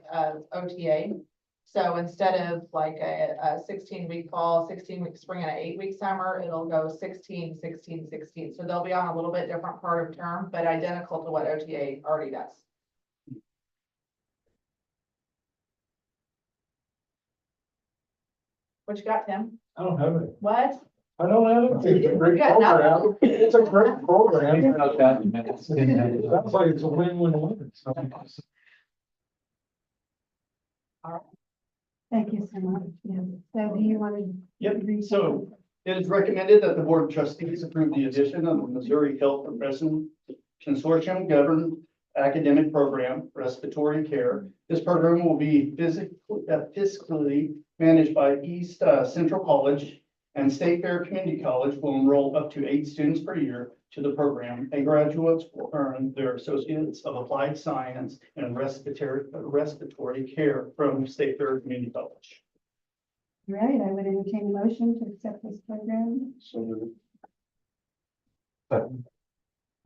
OTA. So instead of like a 16-week fall, 16-week spring, and an 8-week summer, it'll go 16, 16, 16. So they'll be on a little bit different part of term, but identical to what OTA already does. What you got, Tim? I don't have it. What? I don't have it. It's a great You got program. It's a great program. About that in a minute. Sounds like it's a win-win-win. Thank you so much. Yeah. So do you want to? Yep, so it is recommended that the Board of Trustees approve the addition of the Missouri Health Profession Consortium governed academic program, respiratory care. This program will be fiscally managed by East Central College, and State Fair Community College will enroll up to 8 students per year to the program, and graduates will earn their Associates of Applied Science and Respiratory Care from State Fair Community College. Right, I would entertain a motion to accept this program.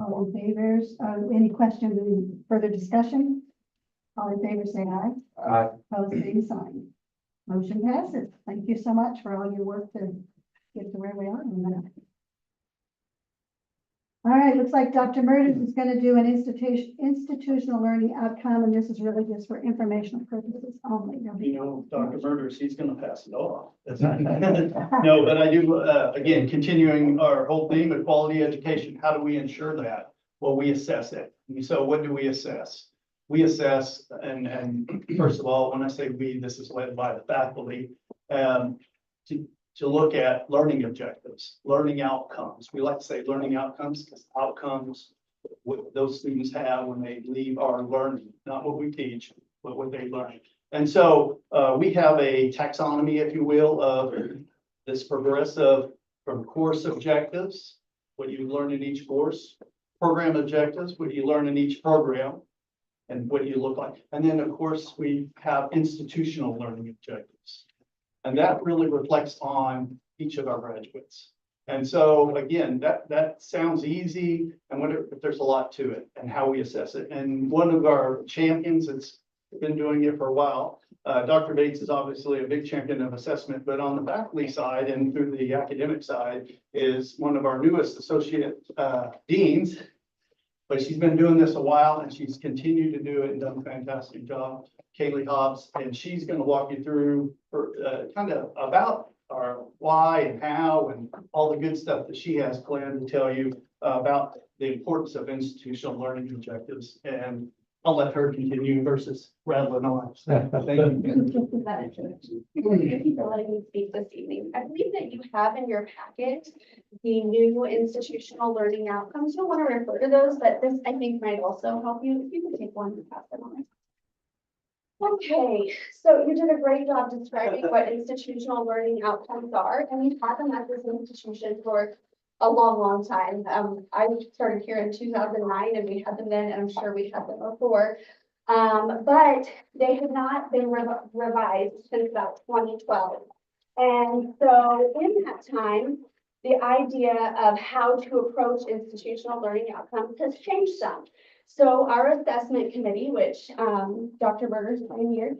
All in favors, any questions, any further discussion? All in favor, say aye. Opposed, same sign. Motion passes. Thank you so much for all your work to get to where we are in a minute. All right, looks like Dr. Murders is going to do an institutional learning outcome, and this is really just for informational purposes only. There'll be- You know, Dr. Murders, he's gonna pass it off. No, but I do, again, continuing our whole theme of quality education, how do we ensure that? Well, we assess it. And so what do we assess? we assess, and first of all, when I say we, this is led by the faculty, to look at learning objectives, learning outcomes. We like to say learning outcomes because outcomes what those students have when they leave are learning, not what we teach, but what they learn. And so we have a taxonomy, if you will, of this progressive from course objectives, what you learn in each course, program objectives, what you learn in each program, and what you look like. And then, of course, we have institutional learning objectives. And that really reflects on each of our graduates. And so again, that sounds easy, and but there's a lot to it and how we assess it. And one of our champions that's been doing it for a while, Dr. Bates is obviously a big champion of assessment, but on the faculty side and through the academic side is one of our newest associate deans. But she's been doing this a while and she's continued to do it and done a fantastic job. Kaylee Hobbs, and she's going to walk you through her, kind of about our why and how and all the good stuff that she has planned to tell you about the importance of institutional learning objectives. And I'll let her continue versus rattling on. Thank you. Thank you for letting me speak this evening. I believe that you have in your packet the new institutional learning outcomes. You'll want to refer to those, but this I think might also help you. If you could take one and pass it on. Okay, so you did a great job describing what institutional learning outcomes are, and we've had them at this institution for a long, long time. I started here in 2009 and we had them then, and I'm sure we had them before. But they have not been revised since about 2012. And so in that time, the idea of how to approach institutional learning outcomes has changed some. So our assessment committee, which Dr. Berger's pioneered,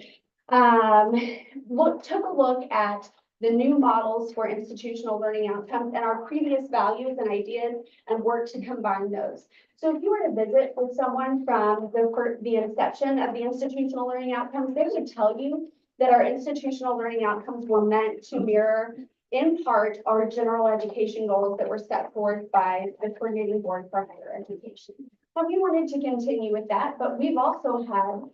took a look at the new models for institutional learning outcomes and our previous values and ideas and worked to combine those. So if you were to visit with someone from the inception of the institutional learning outcomes, they would tell you that our institutional learning outcomes were meant to mirror, in part, our general education goals that were set forth by the Coordinating Board for Higher Education. And we wanted to continue with that, but we've also had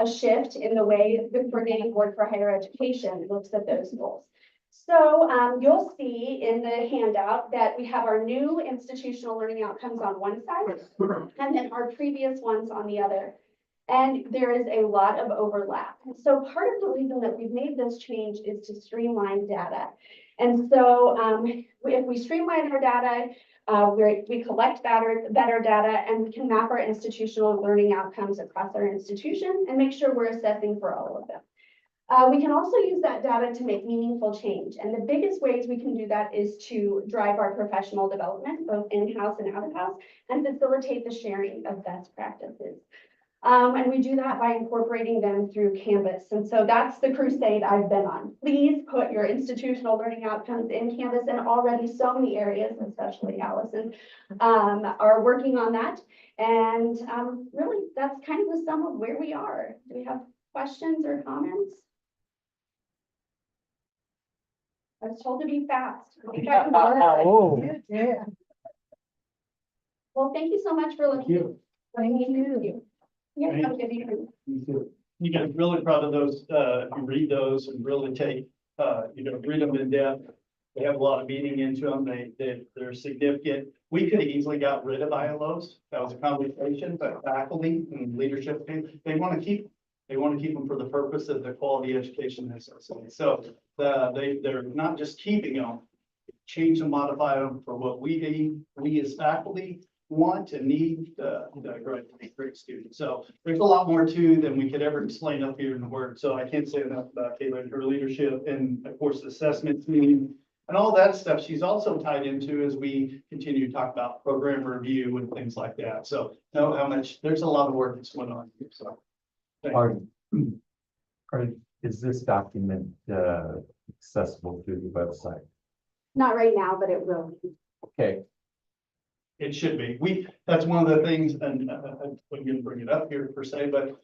a shift in the way the Coordinating Board for Higher Education looks at those goals. So you'll see in the handout that we have our new institutional learning outcomes on one side and then our previous ones on the other. And there is a lot of overlap. So part of the reason that we've made this change is to streamline data. And so if we streamline our data, we collect better data and we can map our institutional learning outcomes across our institution and make sure we're assessing for all of them. We can also use that data to make meaningful change. And the biggest ways we can do that is to drive our professional development, both in-house and out-of-house, and facilitate the sharing of best practices. And we do that by incorporating them through Canvas. And so that's the crusade I've been on. Please put your institutional learning outcomes in Canvas, and already so many areas, especially Allison, are working on that. And really, that's kind of the sum of where we are. Do we have questions or comments? I was told to be fast. I think I can do it. Well, thank you so much for letting me hear you. Yeah, have a good evening. You guys really proud of those, if you read those and really take, read them in depth. They have a lot of meaning into them. They're significant. We could have easily got rid of ILOs. That was a conversation, but faculty and leadership, they want to keep them for the purpose of the quality education necessary. So they're not just keeping them, change and modify them for what we as faculty want and need the great students. So there's a lot more too than we could ever explain up here in the word. So I can't say enough about Kayla and her leadership and of course the assessment team and all that stuff. She's also tied into as we continue to talk about program review and things like that. So know how much there's a lot of work that's going on here. So is this document accessible through the website? Not right now, but it will be. Okay. It should be. That's one of the things, and I wasn't going to bring it up here per se, but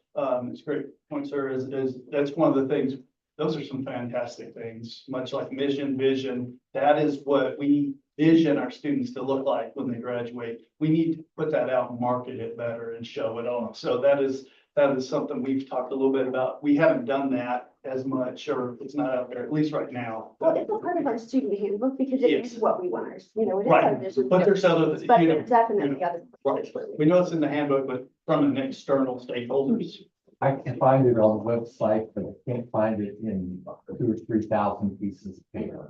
it's a great point, sir, is that's one of the things. Those are some fantastic things, much like mission, vision. That is what we vision our students to look like when they graduate. We need to put that out and market it better and show it off. So that is that is something we've talked a little bit about. We haven't done that as much, or it's not out there, at least right now. Well, it's a part of our student handbook because it is Yes. what we want, it is our Right, vision. but there's other, But you know, there's definitely other. right. We know it's in the handbook, but from an external stakeholders. I can find it on the website, but I can't find it in 2,000 or 3,000 pieces of paper.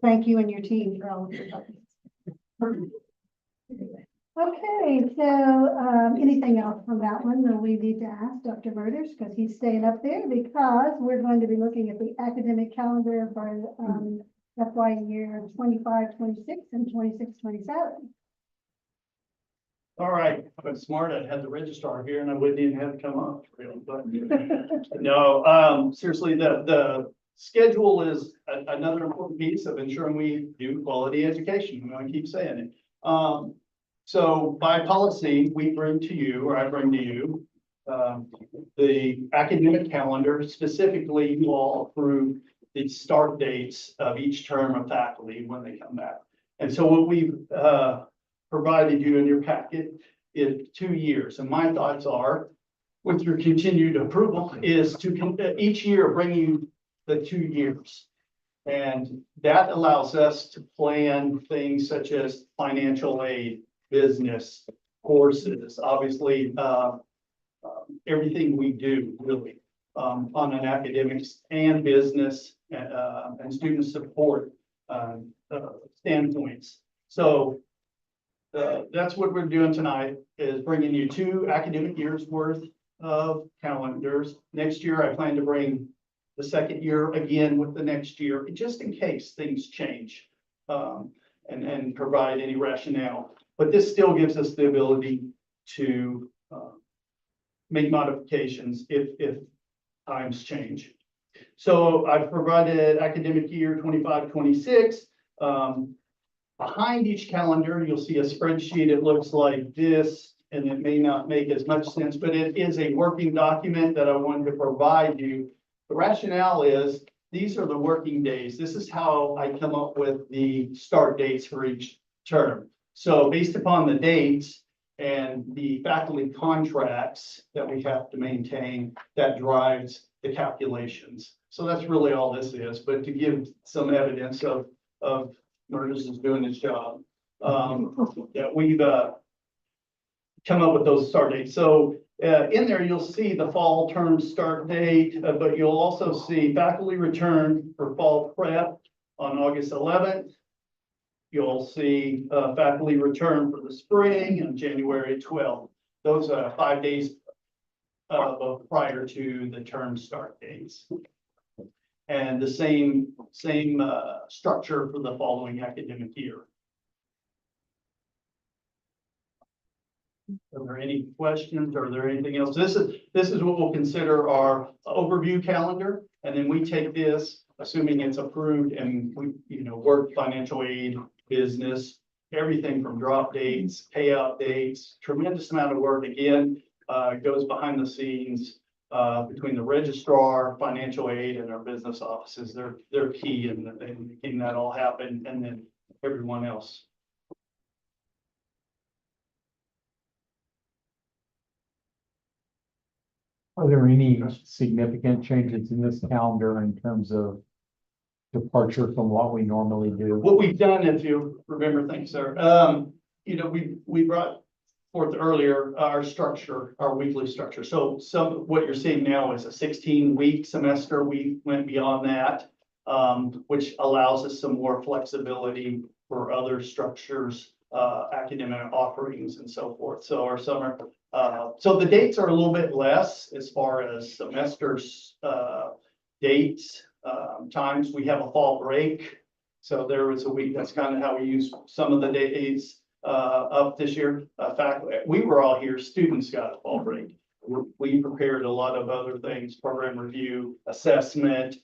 Thank you and your team for all of your help. Okay, so, anything else from that one that we need to ask Dr. Murders, because he's staying up there, because we're going to be looking at the academic calendar for, FY year 25, 26, and 26, 27. All right, if I'm smart, I'd have the registrar here and I wouldn't even have to come up, really, but no, seriously, the schedule is another important piece of ensuring we do quality education. I'm gonna keep saying it. So by policy, we bring to you, or I bring to you, the academic calendar. Specifically, you all approve the start dates of each term of faculty when they come back. And so what we've provided you in your packet is 2 years. And my thoughts are, with your continued approval, is to each year bring you the 2 years. And that allows us to plan things such as financial aid, business, courses, obviously, everything we do really on an academics and business and student support standpoints. So that's what we're doing tonight, is bringing you 2 academic years worth of calendars. Next year, I plan to bring the second year again with the next year, just in case things change, and provide any rationale. But this still gives us the ability to make modifications if times change. So I've provided academic year 25, 26. Behind each calendar, you'll see a spreadsheet. It looks like this, and it may not make as much sense, but it is a working document that I wanted to provide you. The rationale is, these are the working days. This is how I come up with the start dates for each term. So based upon the dates and the faculty contracts that we have to maintain, that drives the calculations. So that's really all this is, but to give some evidence of Murders is doing his job. That we've come up with those start dates. So in there, you'll see the fall term start date, but you'll also see faculty return for fall prep on August 11th. You'll see faculty return for the spring on January 12th. Those are 5 days prior to the term start dates. And the same structure for the following academic year. Are there any questions? Are there anything else? This is what we'll consider our overview calendar, and then we take this, assuming it's approved, and we work financial aid, business, everything from drop dates, payout dates, tremendous amount of work. Again, goes behind the scenes. Between the registrar, financial aid, and our business offices, they're key in making that all happen, and then everyone else. Are there any significant changes in this calendar in terms of departure from what we normally do? What we've done, if you remember, thanks, sir. We brought forth earlier our structure, our weekly structure. So what you're seeing now is a 16-week semester. We went beyond that, which allows us some more flexibility for other structures, academic offerings and so forth. So our summer, so the dates are a little bit less as far as semesters, dates, times. We have a fall break. So there was a week, that's kind of how we use some of the days up this year. In fact, we were all here, students got a fall break. We prepared a lot of other things, program review, assessment,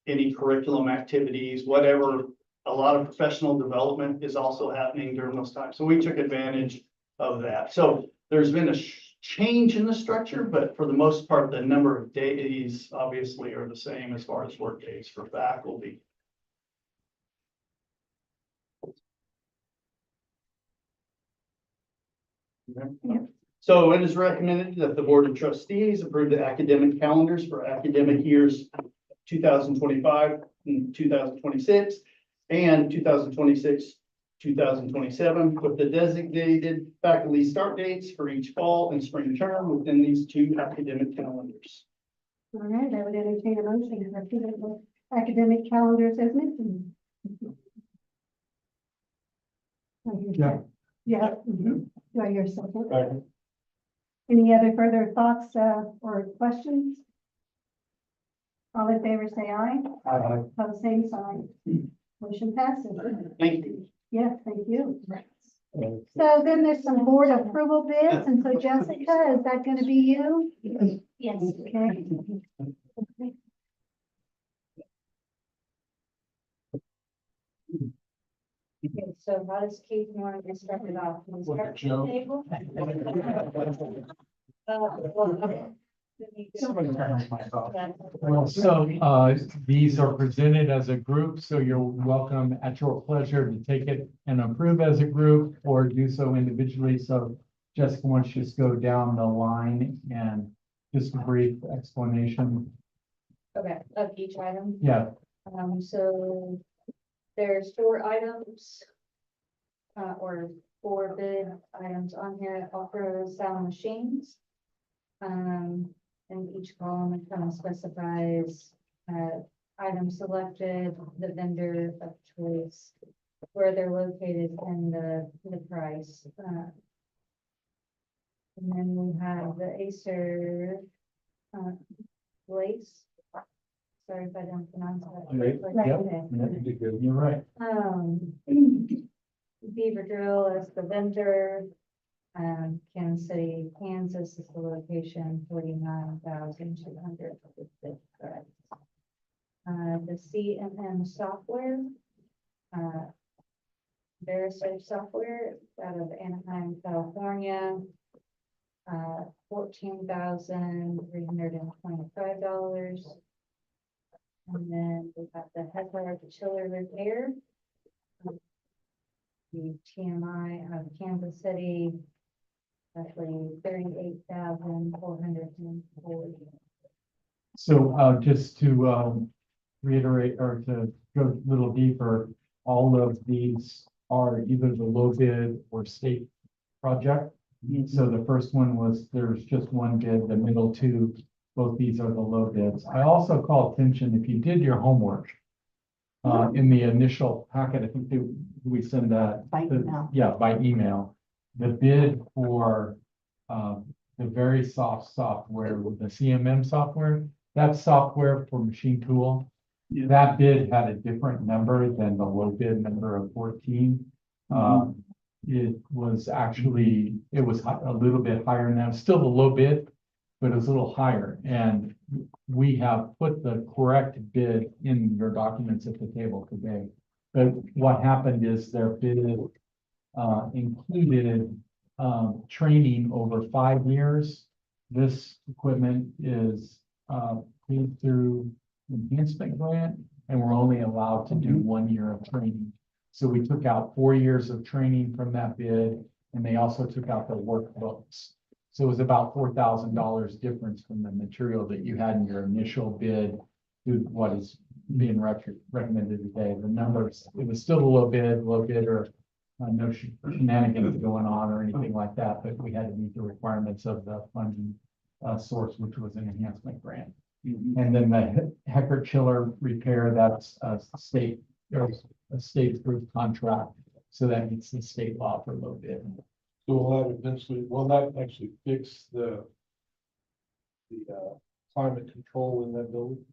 any curriculum activities, whatever. A lot of professional development is also happening during those times. So we took advantage of that. So there's been a change in the structure, but for the most part, the number of days obviously are the same as far as work days for faculty. So it is recommended that the Board of Trustees approve the academic calendars for academic years 2025 and 2026 and 2026, 2027, with the designated faculty start dates for each fall and spring term within these two academic calendars. All right, I would entertain a motion to approve the academic calendars as mentioned. Yeah. Yeah. Do I hear a second? Second. Any other further thoughts, or questions? All in favor, say aye. Aye. Pose same sign. Motion passes. Thank you. Yes, thank you. So then there's some board approval bids, and so Jessica, is that gonna be you? Yes. Okay. Okay, so how does Keith want to start it off? Can we With start a joke. the table? Well, so, these are presented as a group, so you're welcome at your pleasure to take it and approve as a group or do so individually. So Jessica wants to just go down the line and just a brief explanation. Okay, of each item. Yeah, So there's 4 items. Or 4 bid items on here, Ultra sound machines. And each column it kind of specifies, item selected, the vendor of choice, where they're located and the price. And then we have the Acer, Lace. Sorry if I don't pronounce that. Right, correctly. yep. Okay. You're right. Beaver Drill as the vendor. Kansas City, Kansas is the location, 49,200. The CMM software. Verisafe software out of Anaheim, California. $14,325. And then we have the Headward chiller repair. The TMI out of Kansas City. Roughly 38,440. So, just to, reiterate or to go a little deeper, all of these are either the low bid or state project. So the first one was, there's just one bid, the middle two, both these are the low bids. I also call attention, if you did your homework, in the initial packet, I think we send that. By email. Yeah, by email. The bid for, the very soft software with the CMM software, that's software for machine tool. Yeah. That bid had a different number than the low bid number of 14. It was actually, it was a little bit higher now, still the low bid, but it was a little higher. And we have put the correct bid in your documents at the table today. But what happened is their bid included training over 5 years. This equipment is paid through enhancement grant, and we're only allowed to do 1 year of training. So we took out 4 years of training from that bid, and they also took out the workbooks. So it was about $4,000 difference from the material that you had in your initial bid to what is being recommended today. The numbers, it was still a low bid or no shenanigans going on or anything like that, but we had to meet the requirements of the funding source, which was an enhancement grant. And then the Hecker chiller repair, that's a state approved contract. So that meets the state law for low bid. So will that actually fix the climate control in that building?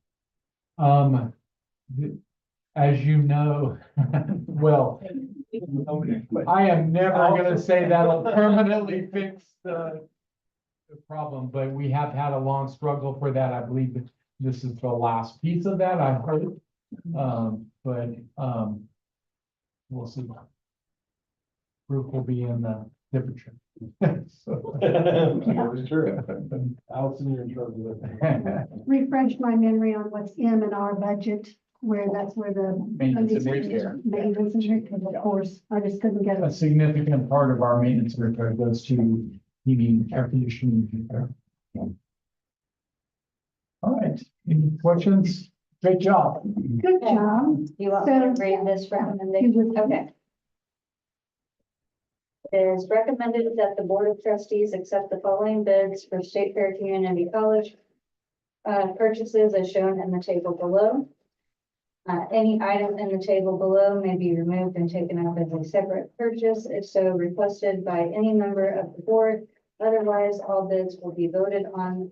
As you know, well, I am never gonna say that'll permanently fix the problem, but we have had a long struggle for that. I believe that this is the last piece of that, I've heard. We'll see. Proof will be in the temperature. Sure. Allison, you're in trouble with that. Refresh my memory on what's in our budget. that's where the. Maintenance and repair. Maintenance and repair, of course, I just couldn't get A it. significant part of our maintenance repair goes to heating, air conditioning repair. All right, any questions? Great job. Good job. You want me to So- read this You recommendation? would- Okay. It is recommended that the Board of Trustees accept the following bids for State Fair Community College purchases as shown in the table below. Any item in the table below may be removed and taken up as a separate purchase if so requested by any member of the board. Otherwise, all bids will be voted on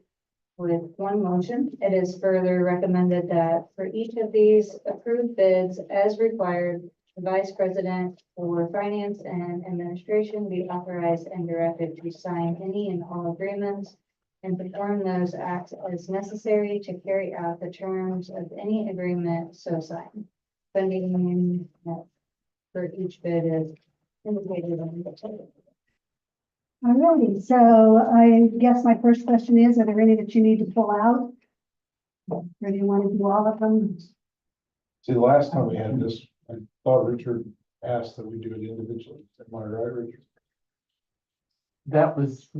with one motion. It is further recommended that for each of these approved bids as required, the Vice President for Finance and Administration be authorized and directed to sign any and all agreements and perform those acts as necessary to carry out the terms of any agreement so signed. Funding for each bid is indicated on the table. Alrighty, so I guess my first question is, are there any that you need to pull out? Or do you want to do all of them? See, the last time we had this, I thought Richard asked that we do it individually. Am I right, Richard? That was,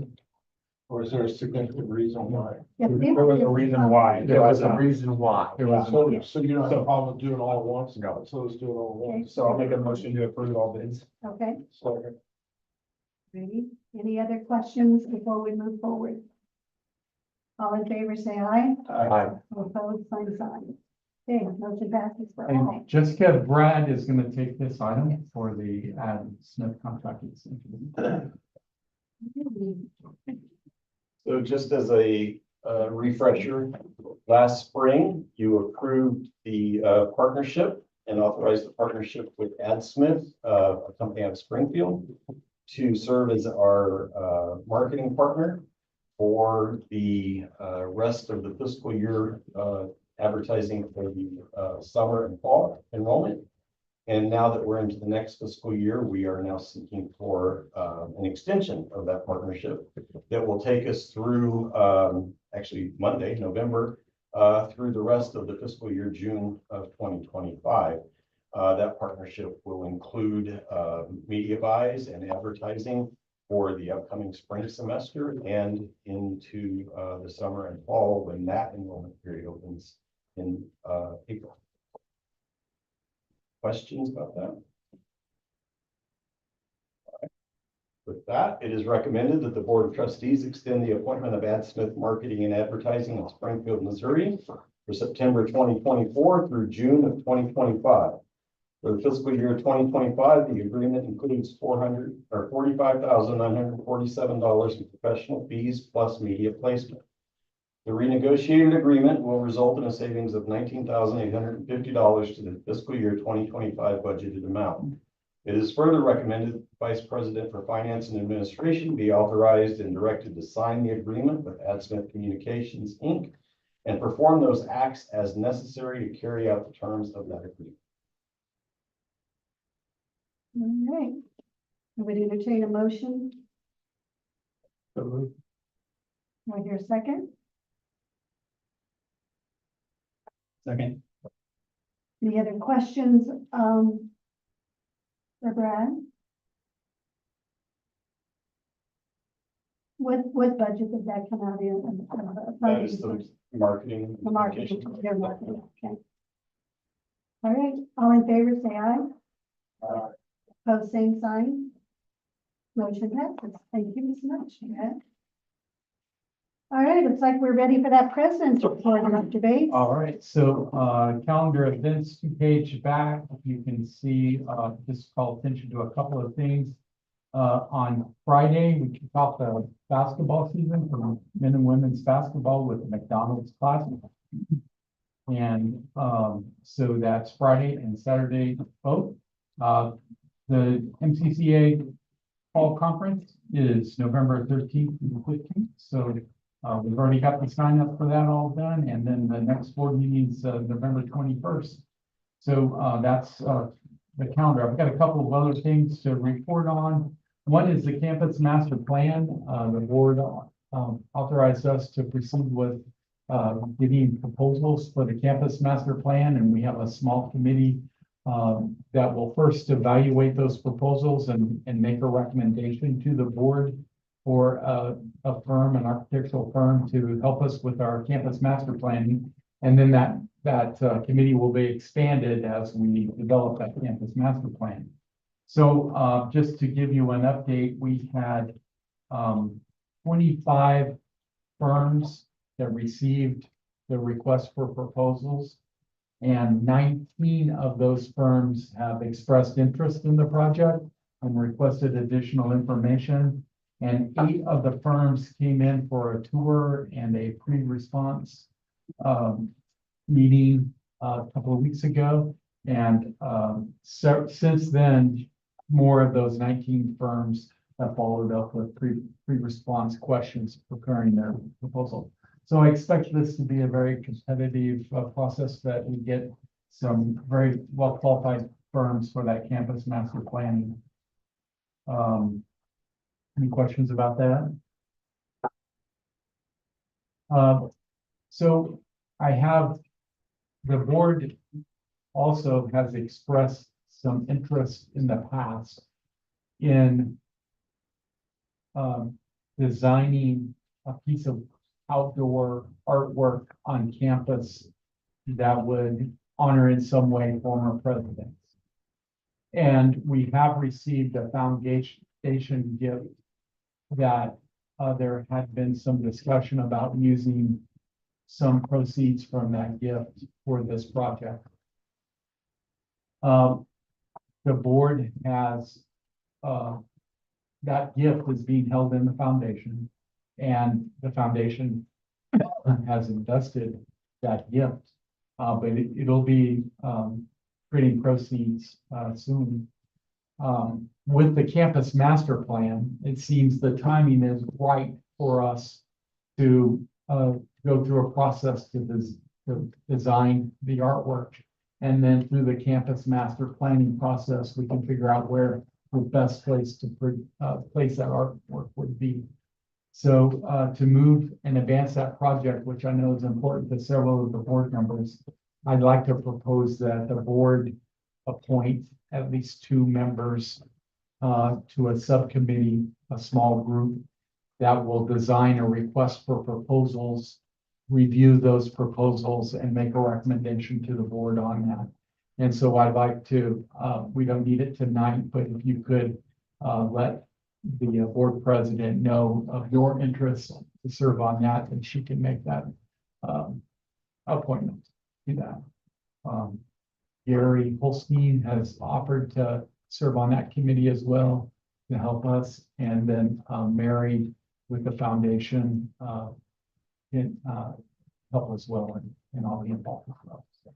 Or is there a significant reason why? Yeah, there was a reason why. There was a reason why. There was. So you don't have a problem with doing it all at once? No. So let's do it all at once. So I'll make a motion to approve all bids. Okay, So, ready? Any other questions before we move forward? All in favor, say aye. Aye. All opposed, same sign. Okay, motion passes for all. And Jessica Brad is gonna take this item for the Adam Smith contract. So just as a refresher, last spring, you approved the partnership and authorized the partnership with AdSmith, a company out of Springfield, to serve as our marketing partner for the rest of the fiscal year advertising for the summer and fall enrollment. And now that we're into the next fiscal year, we are now seeking for an extension of that partnership that will take us through actually Monday, November, through the rest of the fiscal year, June of 2025. That partnership will include media buys and advertising for the upcoming spring semester and into the summer and fall when that enrollment period opens in April. Questions about that? With that, it is recommended that the Board of Trustees extend the appointment of AdSmith Marketing and Advertising in Springfield, Missouri for September 2024 through June of 2025. For the fiscal year 2025, the agreement includes $45,947 in professional fees plus media placement. The renegotiated agreement will result in a savings of $19,850 to the fiscal year 2025 budgeted amount. It is further recommended that the Vice President for Finance and Administration be authorized and directed to sign the agreement with AdSmith Communications, Inc. and perform those acts as necessary to carry out the terms of that agreement. All right. I would entertain a motion. Do I hear a second? Second. Any other questions, for Brad? What budget did that come out in? That is the marketing. The marketing, their marketing, okay. All right, all in favor, say aye. Pose same sign. Motion passes. Thank you so much. Brad. All right, looks like we're ready for that president's report and up to date. All right, so calendar events 2 page back, you can see just call attention to a couple of things. On Friday, we kick off the basketball season for men and women's basketball with the McDonald's Classic. And so that's Friday and Saturday both. The MCCA Fall Conference is November 13th through the 15th. So we've already got the sign up for that all done. And then the next board meeting is November 21st. So that's the calendar. I've got a couple of other things to report on. One is the campus master plan. The board authorized us to proceed with getting proposals for the campus master plan, and we have a small committee that will first evaluate those proposals and make a recommendation to the board for a firm, an architectural firm, to help us with our campus master planning. And then that committee will be expanded as we develop that campus master plan. So just to give you an update, we had 25 firms that received the request for proposals. And 19 of those firms have expressed interest in the project and requested additional information. And 8 of the firms came in for a tour and a pre-response meeting a couple of weeks ago. And so since then, more of those 19 firms have followed up with pre-response questions preparing their proposal. So I expect this to be a very competitive process, that we get some very well qualified firms for that campus master planning. Any questions about that? So I have, the board also has expressed some interest in the past in designing a piece of outdoor artwork on campus that would honor in some way former presidents. And we have received a foundation gift that there had been some discussion about using some proceeds from that gift for this project. The board has, that gift is being held in the foundation, and the foundation has invested that gift. But it'll be creating proceeds soon. With the campus master plan, it seems the timing is right for us to go through a process to design the artwork. And then through the campus master planning process, we can figure out where the best place to place that artwork would be. So to move and advance that project, which I know is important to several of the board members, I'd like to propose that the board appoint at least 2 members to a subcommittee, a small group that will design a request for proposals, review those proposals, and make a recommendation to the board on that. And so I'd like to, we don't need it tonight, but if you could let the board president know of your interest to serve on that, and she can make that appointment to that. Gary Holstein has offered to serve on that committee as well to help us, and then Mary with the foundation can help as well in all the involved as well. So,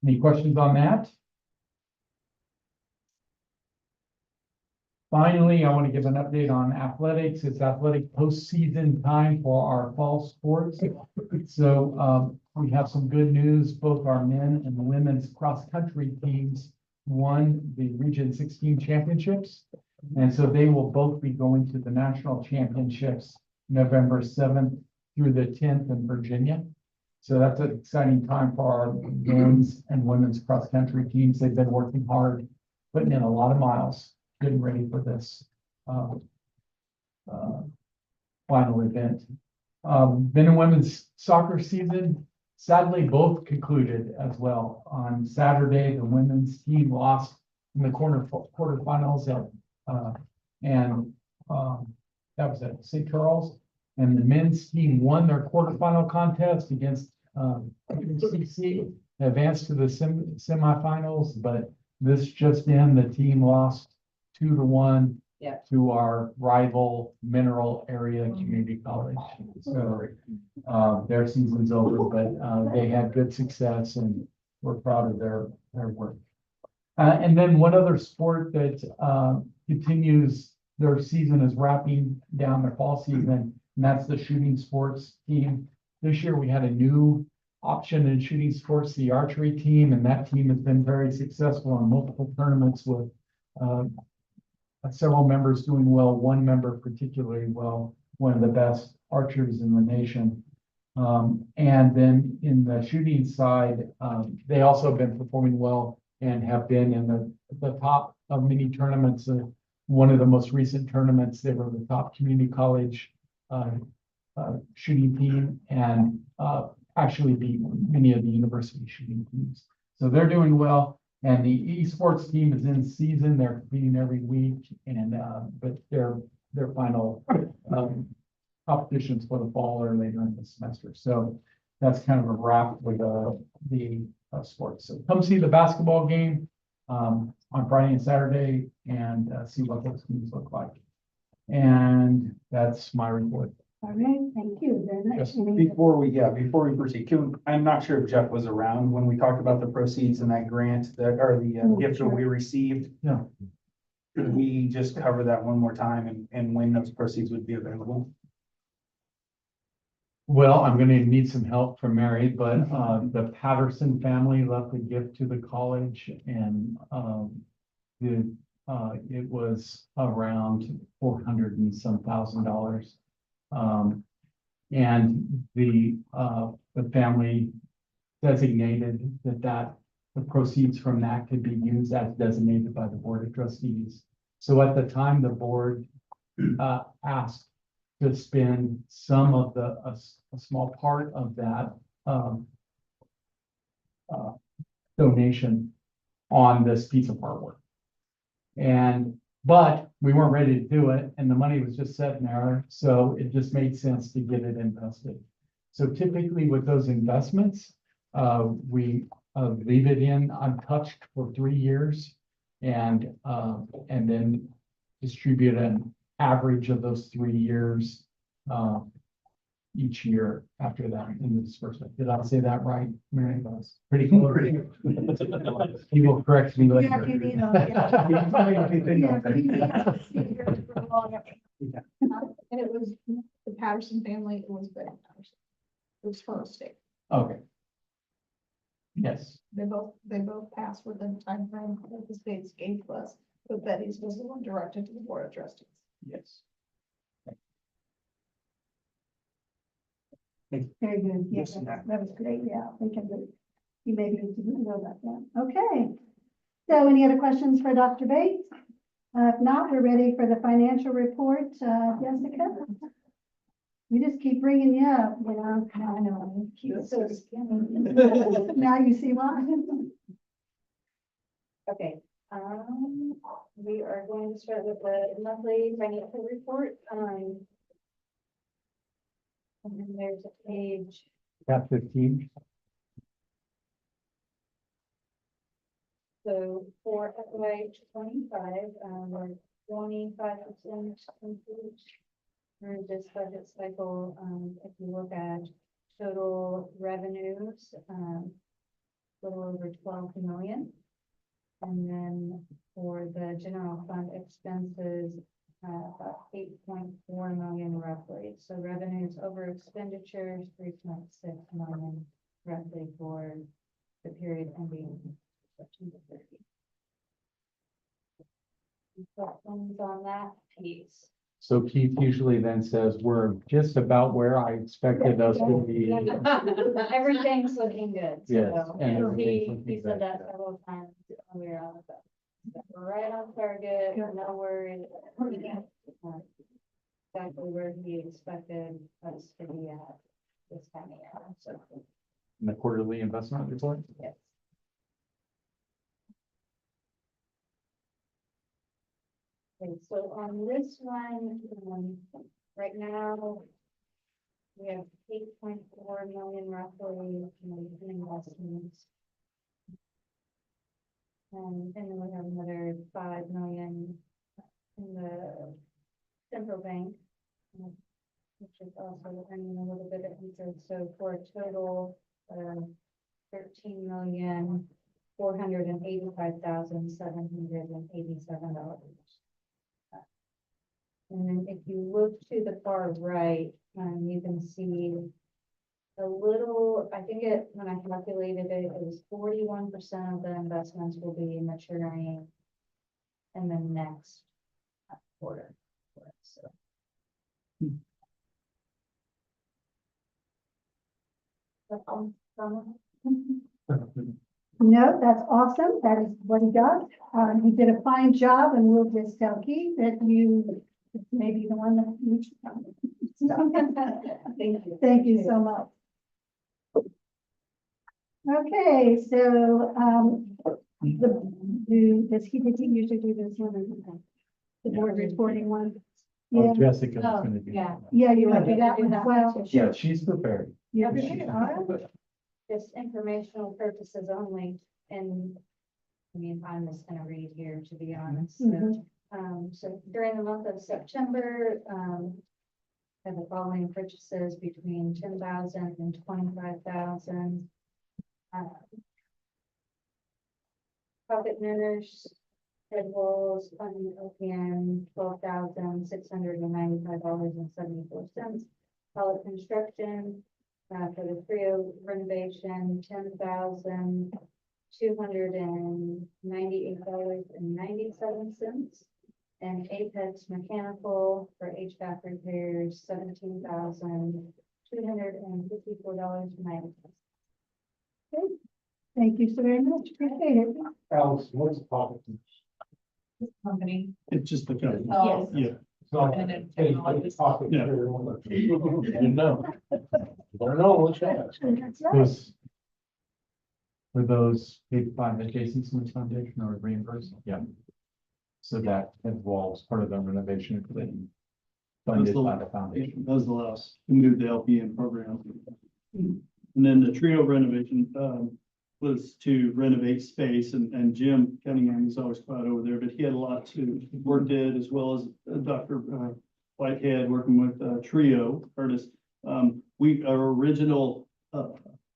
any questions on that? Finally, I want to give an update on athletics. It's athletic postseason time for our fall sports. So we have some good news. Both our men and women's cross-country teams won the Region 16 championships. And so they will both be going to the national championships November 7th through the 10th in Virginia. So that's an exciting time for our men's and women's cross-country teams. They've been working hard, putting in a lot of miles, getting ready for this final event. Men and women's soccer season sadly both concluded as well. On Saturday, the women's team lost in the quarterfinals that was at St. Charles. And the men's team won their quarterfinal contest against CC, advanced to the semifinals, but this just in, the team lost 2-1 to our rival Mineral Area Community College. So their season's over, but they had good success and we're proud of their work. And then one other sport that continues, their season is wrapping down their fall season, and that's the shooting sports team. This year we had a new option in shooting sports, the archery team, and that team has been very successful in multiple tournaments with several members doing well, one member particularly well, one of the best archers in the nation. And then in the shooting side, they also have been performing well and have been in the top of many tournaments. One of the most recent tournaments, they were the top community college shooting team and actually beat many of the university shooting teams. So they're doing well. And the esports team is in season. They're competing every week and but their final competitions for the fall or later in the semester. So that's kind of a wrap with the sports. So come see the basketball game on Friday and Saturday and see what those teams look like. And that's my report. All right, thank you very much. Yes. Before we proceed, I'm not sure if Jeff was around when we talked about the proceeds and that grant that, or the gift that we received. No. Could we just cover that one more time and when those proceeds would be available? Well, I'm gonna need some help from Mary, but the Patterson family left a gift to the college and it was around $400 and some thousand. And the family designated that the proceeds from that could be used as designated by the Board of Trustees. So at the time, the board asked to spend some of a small part of that donation on this piece of artwork. But we weren't ready to do it and the money was just sitting there. So it just made sense to get it invested. So typically with those investments, we leave it in untouched for 3 years and then distribute an average of those 3 years each year after that in the disbursement. Did I say that right, Mary? Pretty close. He will correct me later. Yeah, you need And it was the Patterson family, it was Betty Patterson. It was her estate. Okay. Yes, They both passed within the timeframe that the states gave to us, but Betty's was the one directed to the Board of Trustees. yes. Very good. Yes, that was great. Yeah, thinking that you maybe didn't know about that. Okay. So any other questions for Dr. Bates? If not, we're ready for the financial report. Jessica? You just keep bringing you up, you know. I know. Keep so skinny. Now you see why. Okay, we are going to start with the monthly financial report. And then there's a page, Got 15. so for FY 25, we're 25% complete through this budget cycle. If you look at total revenues, little over 12 million. And then for the general fund expenses, about 8.4 million roughly. So revenues over expenditures, 3.6 million roughly for the period ending September 30th. Questions on that piece? So Keith usually then says, we're just about where I expected us to be. Everything's looking good. Yes, So and he everything's looking said good. that several times when we were on the phone. We're right on target, no worries. Exactly where he expected us to be at this time of year, so, In the quarterly investment report? yes. Okay, so on this one, right now, we have 8.4 million roughly in investments. And then we have another 5 million in the central bank, which is also earning a little bit of interest. So for a total, 13,485,787 $. And then if you look to the far right, you can see a little, I think when I calculated it, it was 41% of the investments will be maturing in the next quarter. So No, that's awesome. That is what he does. He did a fine job and we'll just tell Keith that you may be the one that you should come. Thank you. Thank you so much. Okay, so, did he usually do this one? The board reporting one? Yeah, Oh, Jessica's Oh, gonna do. yeah. that. yeah, you want to do that one as well? Yeah, she's prepared. Yeah, all right. Just informational purposes only, and I mean, I'm just gonna read here, to be honest. Mhm. So during the month of September, had the following purchases between 10,000 and 25,000. Profit Manners, Red Wolves, Fun OPM, $12,695.74. Solid Construction, for the Trio renovation, $10,298.97. And Apex Mechanical for HVAC repairs, $17,254.90. Thank you so very much. Appreciate it. Alice, what's the topic? Company. It's just the kind Oh. yeah. It's not And then any technologies. topic Yeah. here. You know. Don't know, let's ask. That's right. Were those paid by the Jason Smith Foundation or reimbursed? Yeah. So that involves part of the renovation plan funded by the foundation. Those allow us to move the LPN program. And then the trio renovation, was to renovate space and Jim Cunningham is always quiet over there, but he had a lot to work did as well as Dr. Whitehead working with Trio, Curtis. Our original,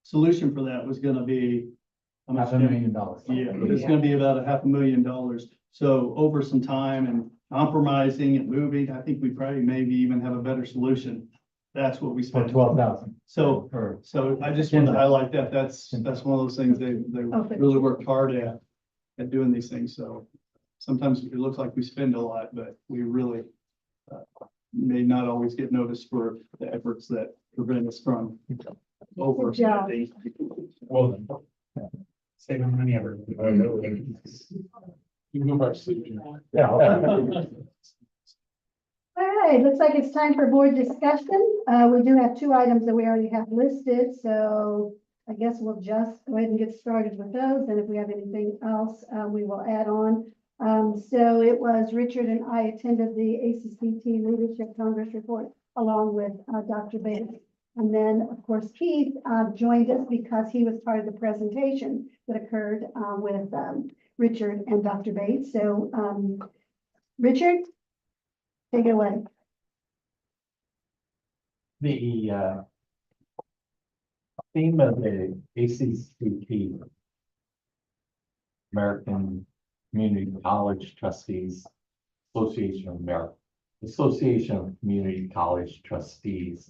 solution for that was gonna be. how much, Jim? $500,000. Yeah, it's gonna be about $500,000. So over some time and compromising and moving, I think we probably maybe even have a better solution. That's what we For spent. 12,000. So, Or so I just want to highlight that. That's one of those things they really worked hard at doing these things. So sometimes it looks like we spend a lot, but we really may not always get noticed for the efforts that prevent us from overspending. Well, Saving money ever. you can go back to sleep. Jim. Yeah. All right, looks like it's time for board discussion. We do have two items that we already have listed, so I guess we'll just go ahead and get started with those, and if we have anything else, we will add on. So it was Richard and I attended the ACCT Leadership Congress report along with Dr. Bates. And then, of course, Keith joined us because he was part of the presentation that occurred with Richard and Dr. Bates. So Richard? Take it away. The theme of the ACCT, American Community College Trustees Association of America, Association of Community College Trustees.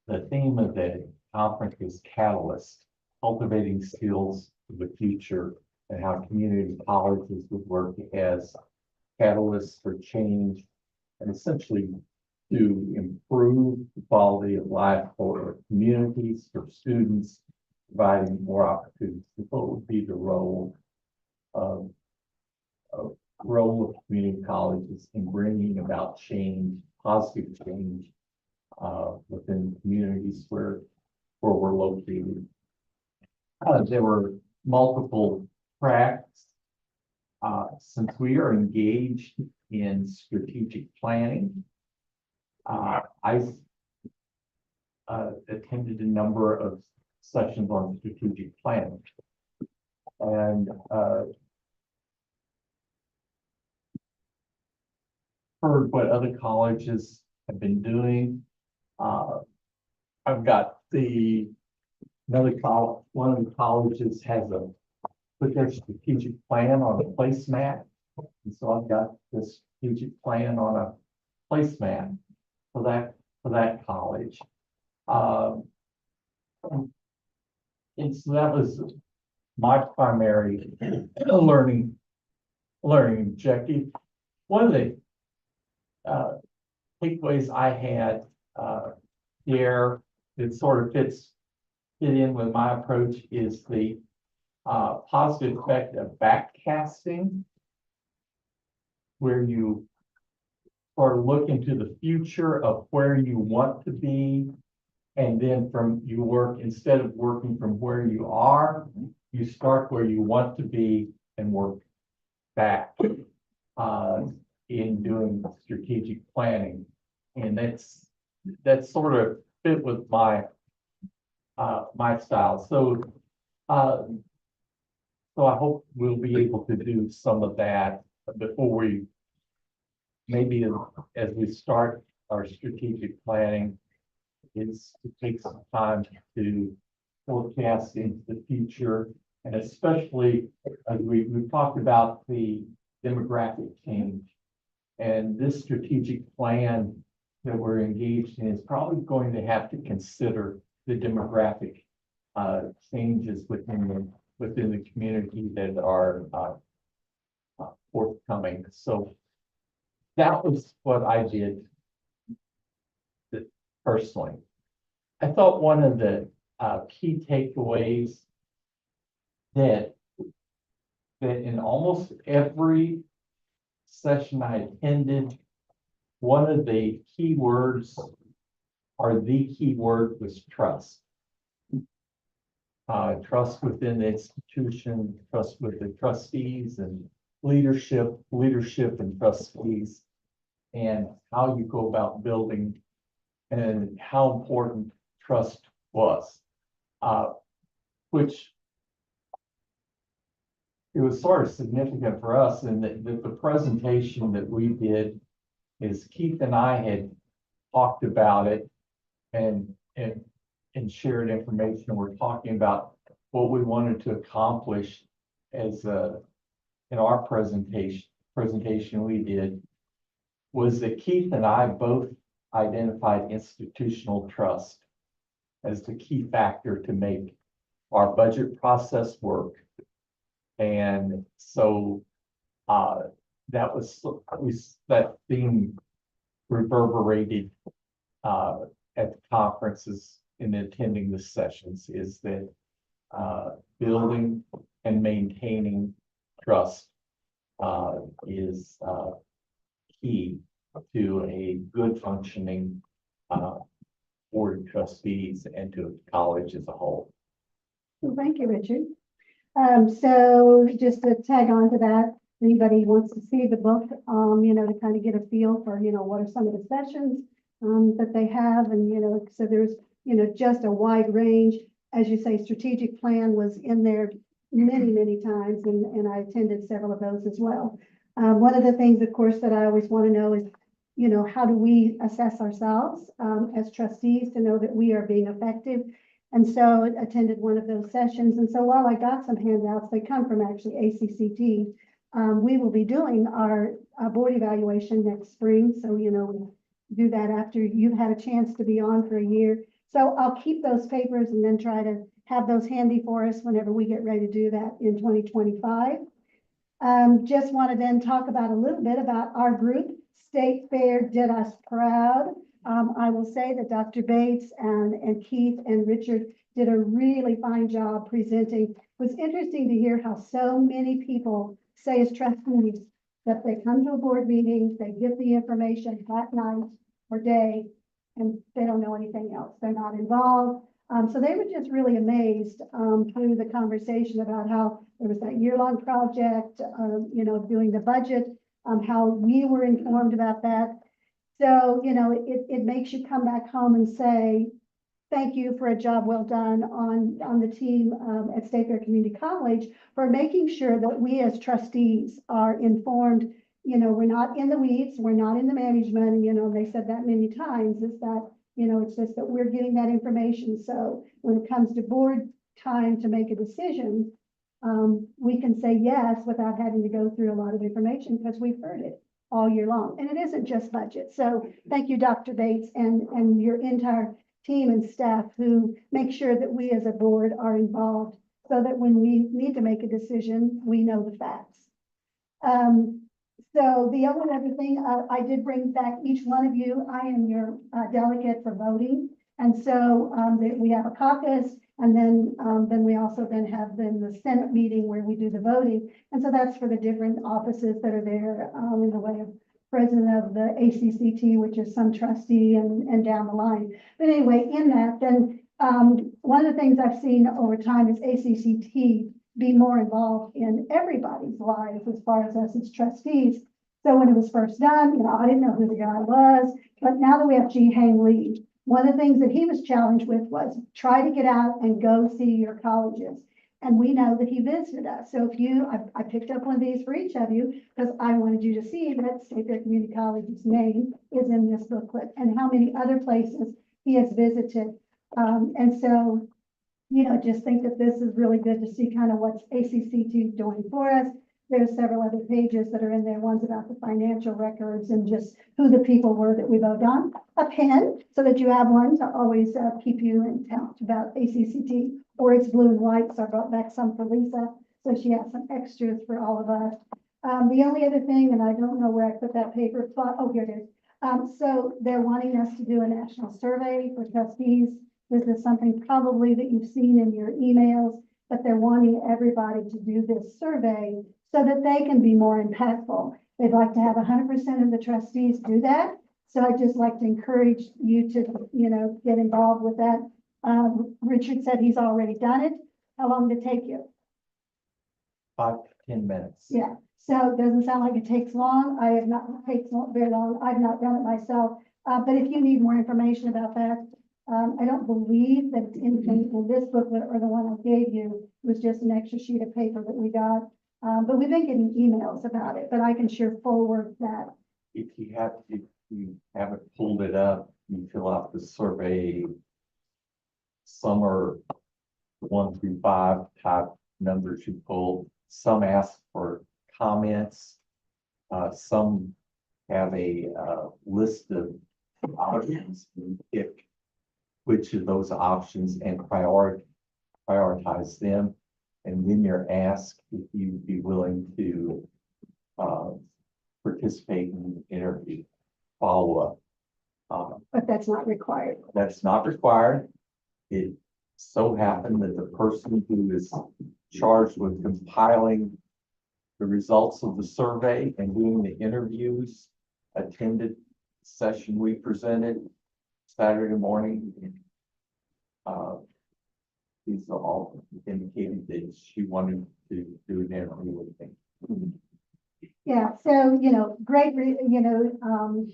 The theme of the conference is Catalyst, cultivating skills for the future and how community colleges would work as catalysts for change and essentially to improve the quality of life for communities, for students, providing more opportunities. What would be the role of community colleges in bringing about change, positive change within communities where we're located. There were multiple tracks. Since we are engaged in strategic planning, I attended a number of sessions on strategic planning. And heard what other colleges have been doing. I've got one of the colleges has put their strategic plan on a placemat. And so I've got this strategic plan on a placemat for that college. And so that was my primary learning objective. One of the takeaways I had here, it sort of fits fit in with my approach is the positive effect of backcasting, where you sort of look into the future of where you want to be. And then instead of working from where you are, you start where you want to be and work back in doing strategic planning. And that's sort of fit with my my style. So I hope we'll be able to do some of that before maybe as we start our strategic planning, is to take some time to forecast into the future. And especially as we've talked about the demographic change, and this strategic plan that we're engaged in is probably going to have to consider the demographic changes within the community that are forthcoming. So that was what I did personally. I thought one of the key takeaways that in almost every session I attended, one of the key words, or the key word, was trust. Trust within the institution, trust with the trustees and leadership and trustees, and how you go about building, and how important trust was, which it was sort of significant for us. And the presentation that we did is Keith and I had talked about it and shared information. We're talking about what we wanted to accomplish as in our presentation we did, was that Keith and I both identified institutional trust as the key factor to make our budget process work. And so that theme reverberated at the conferences in attending the sessions, is that building and maintaining trust is key to a good functioning board of trustees and to college as a whole. Well, thank you, Richard. So just to tag on to that, anybody wants to see the book, to kind of get a feel for, what are some of the sessions that they have, and, so there's, just a wide range. As you say, strategic plan was in there many, many times, and I attended several of those as well. One of the things, of course, that I always want to know is, how do we assess ourselves as trustees to know that we are being effective? And so I attended one of those sessions. And so while I got some handouts, they come from actually ACCT. We will be doing our board evaluation next spring. So, we do that after you've had a chance to be on for a year. So I'll keep those papers and then try to have those handy for us whenever we get ready to do that in 2025. Just want to then talk about a little bit about our group. State Fair did us proud. I will say that Dr. Bates and Keith and Richard did a really fine job presenting. It was interesting to hear how so many people say as trustees that they come to a board meeting, they get the information that night or day, and they don't know anything else. They're not involved. So they were just really amazed through the conversation about how there was that year-long project, doing the budget, how we were informed about that. So, it makes you come back home and say, thank you for a job well done on the team at State Fair Community College for making sure that we as trustees are informed. We're not in the weeds, we're not in the management, and, they said that many times, is that, it's just that we're getting that information. So when it comes to board time to make a decision, we can say yes without having to go through a lot of information because we've heard it all year long. And it isn't just budget. So thank you, Dr. Bates, and your entire team and staff who make sure that we as a board are involved so that when we need to make a decision, we know the facts. So the only other thing, I did bring back each one of you. I am your delegate for voting. And so we have a caucus And then we also then have the Senate meeting where we do the voting. And so that's for the different offices that are there, in the way of president of the ACCT, which is some trustee and down the line. But anyway, in that, then, one of the things I've seen over time is ACCT be more involved in everybody's lives as far as us as trustees. So when it was first done, I didn't know who the guy was, but now that we have Ji Hang Lee, one of the things that he was challenged with was try to get out and go see your colleges. And we know that he visited us. So I picked up one of these for each of you because I wanted you to see that State Fair Community College's name is in this booklet and how many other places he has visited. And so, just think that this is really good to see kind of what's ACCT doing for us. There's several other pages that are in there. One's about the financial records and just who the people were that we voted on. A pen so that you have one to always keep you in touch about ACCT, or it's blue and white. So I brought back some for Lisa. So she has some extras for all of us. The only other thing, and I don't know where I put that paper, oh, here it is. So they're wanting us to do a national survey for trustees. This is something probably that you've seen in your emails, but they're wanting everybody to do this survey so that they can be more impactful. They'd like to have 100% of the trustees do that. So I'd just like to encourage you to, get involved with that. Richard said he's already done it. How long did it take you? 5 to 10 minutes. Yeah, so it doesn't sound like it takes long. I have not, it takes very long. I've not done it myself. But if you need more information about that, I don't believe that it's anything in this booklet or the one I gave you. It was just an extra sheet of paper that we got. But we've been getting emails about it, but I can sure forward that. If you haven't pulled it up, you fill out the survey. Some are 1 through 5 type numbers you pull. Some ask for comments. Some have a list of options. You pick which of those options and prioritize them. And then you're asked if you'd be willing to participate in the interview follow-up. But that's not required. That's not required. It so happened that the person who is charged with compiling the results of the survey and doing the interviews attended the session we presented Saturday morning. These are all indicated that she wanted to do an interview with me. Yeah, so, great,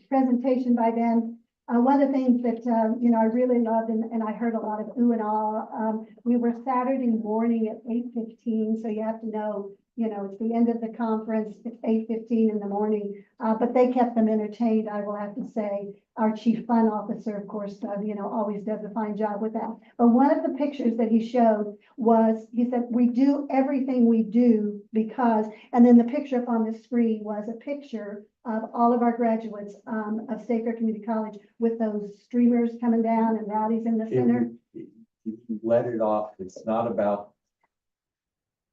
presentation by them. One of the things that, I really loved and I heard a lot of ooh and ah. We were Saturday morning at 8:15, so you have to know, it's the end of the conference, it's 8:15 in the morning, but they kept them entertained, I will have to say. Our chief fun officer, of course, always does a fine job with that. But one of the pictures that he showed was, he said, we do everything we do because, and then the picture up on the screen was a picture of all of our graduates of State Fair Community College with those streamers coming down and rowdies in the center. If you let it off, it's not about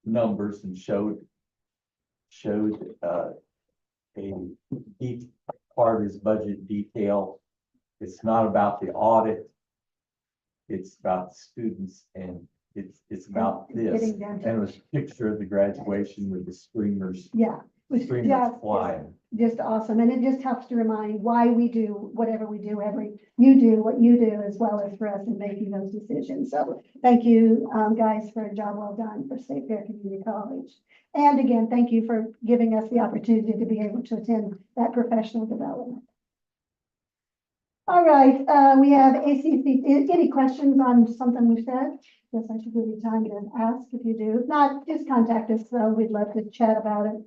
numbers, and showed a deep part of his budget detail. It's not about the audit. It's about students, and it's about this. Getting down to- And it was a picture of the graduation with the streamers. Yeah, which Streamers flying. just awesome. And it just helps to remind why we do whatever we do you do what you do as well as for us in making those decisions. So thank you, guys, for a job well done for State Fair Community College. And again, thank you for giving us the opportunity to be able to attend that professional development. All right, we have ACC. Any questions on something we said? Guess I should give you time to ask if you do. If not, just contact us. We'd love to chat about it.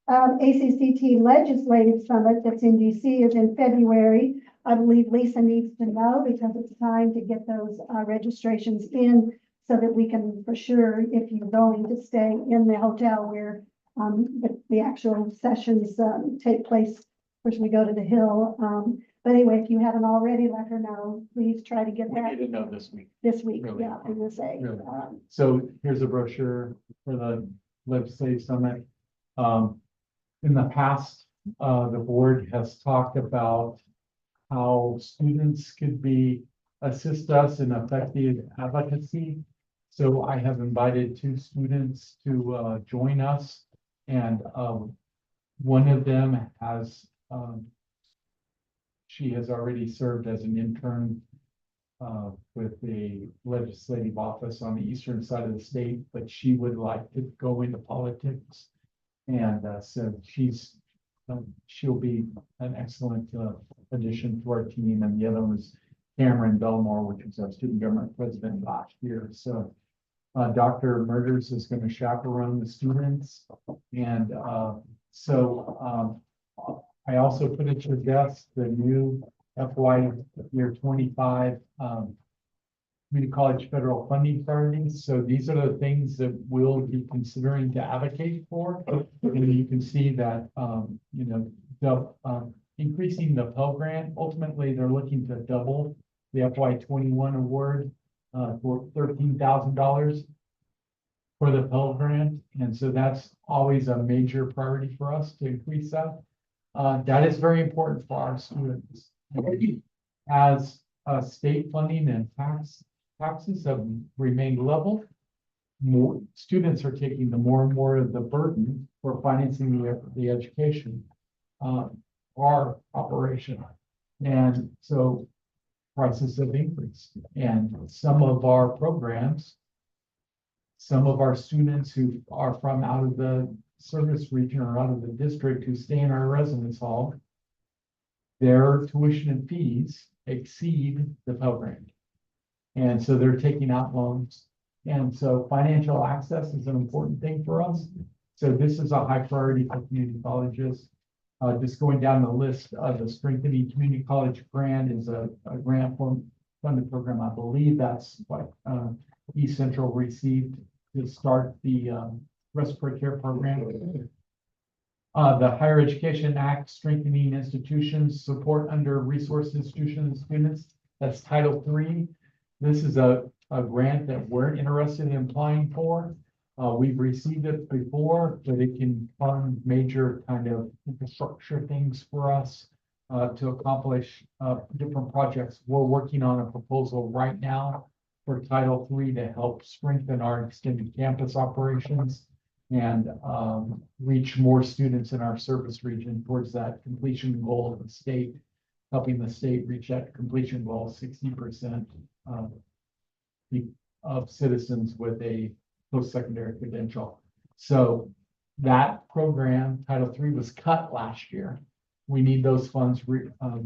ACCT Legislative Summit that's in DC is in February. I believe Lisa needs to know because it's time to get those registrations in so that we can, for sure, if you're going to stay in the hotel where the actual sessions take place. Of course, we go to the Hill. But anyway, if you haven't already, let her know. Please try to get We that need to know this week. this week. Really. Yeah, I was gonna say. Really. So here's a brochure for the Legislative Summit. In the past, the board has talked about how students could assist us in effective advocacy So I have invited two students to join us, and one of them has she has already served as an intern with the legislative office on the eastern side of the state, but she would like to go into politics. And so she'll be an excellent addition to our team. And the other one is Cameron Belmore, which was our student government president last year. So Dr. Murders is going to chaperone the students. And I also put at your desk the new FY year 25 community college federal funding priorities. So these are the things that we'll be considering to advocate for. And you can see that, increasing the Pell Grant, ultimately they're looking to double the FY 21 award for $13,000 for the Pell Grant. And so that's always a major priority for us to increase that. That is very important for our students. As state funding and taxes have remained level, more students are taking more and more of the burden for financing the education, our operation. And so prices have increased, and some of our programs, some of our students who are from out of the service region or out of the district who stay in our residence hall, their tuition and fees exceed the Pell Grant. And so they're taking out loans. And so financial access is an important thing for us. So this is a high priority for community colleges. Just going down the list of the Strengthening Community College Grant is a grant funded program. I believe that's what East Central received to start the respiratory care program. The Higher Education Act, Strengthening Institutions, Support Under Resource Institutions Students. That's Title III. This is a grant that we're interested in applying for. We've received it before, but it can fund major kind of infrastructure things for us to accomplish different projects. We're working on a proposal right now for Title III to help strengthen our extended campus operations and reach more students in our service region towards that completion goal of the state, helping the state reach that completion goal, 60% of citizens with a post-secondary credential. So that program, Title III, was cut last year. We need those funds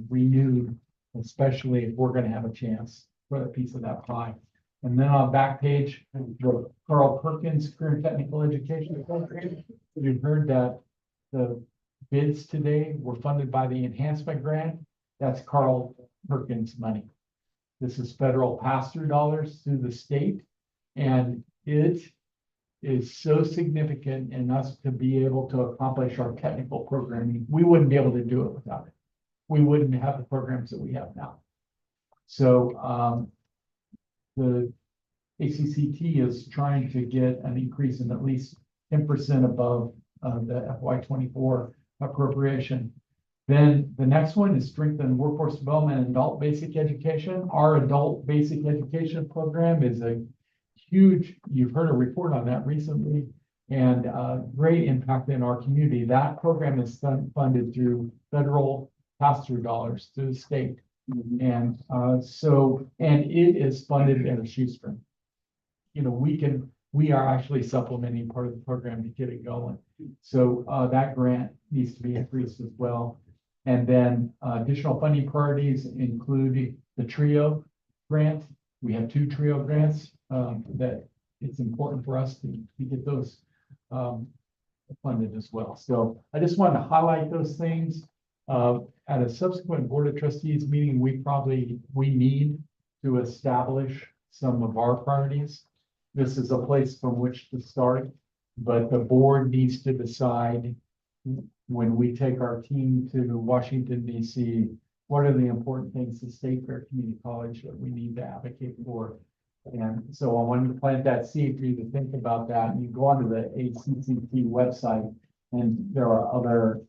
renewed, especially if we're going to have a chance for a piece of that pie. And then on back page, the Carl Perkins Career and Technical Education Program. You've heard that the bids today were funded by the enhancement grant. That's Carl Perkins money. This is federal pass-through dollars through the state. And it is so significant in us to be able to accomplish our technical programming. We wouldn't be able to do it without it. We wouldn't have the programs that we have now. So the ACCT is trying to get an increase in at least 10% above the FY 24 appropriation. Then the next one is strengthen workforce development and adult basic education. Our adult basic education program is a huge, you've heard a report on that recently, and great impact in our community. That program is funded through federal pass-through dollars through the state. And and it is funded at a shoestring. We are actually supplementing part of the program to get it going. So that grant needs to be increased as well. And then additional funding priorities include the TRIO grant. We have 2 TRIO grants that it's important for us to get those funded as well. So I just wanted to highlight those things. At a subsequent Board of Trustees meeting, we need to establish some of our priorities. This is a place from which to start, but the board needs to decide when we take our team to Washington, DC, what are the important things to State Fair Community College that we need to advocate for? And so I wanted to plant that seed for you to think about that. And you go onto the ACCT website, and there are other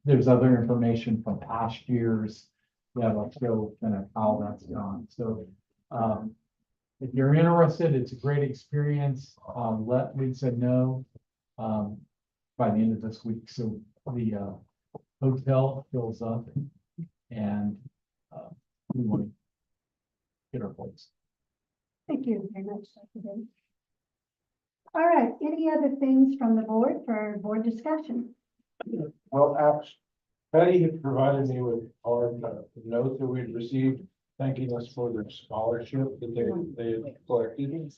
there's other information from past years that will show kind of how that's gone. So if you're interested, it's a great experience. Let Lisa know, by the end of this week, so the, hotel fills up and, we want to get our place. Thank you very much, Dr. Davis. All right, any other things from the board for board discussion? Well, actually, Patty had provided me with our note that we'd received, thanking us for their scholarship that they had collected.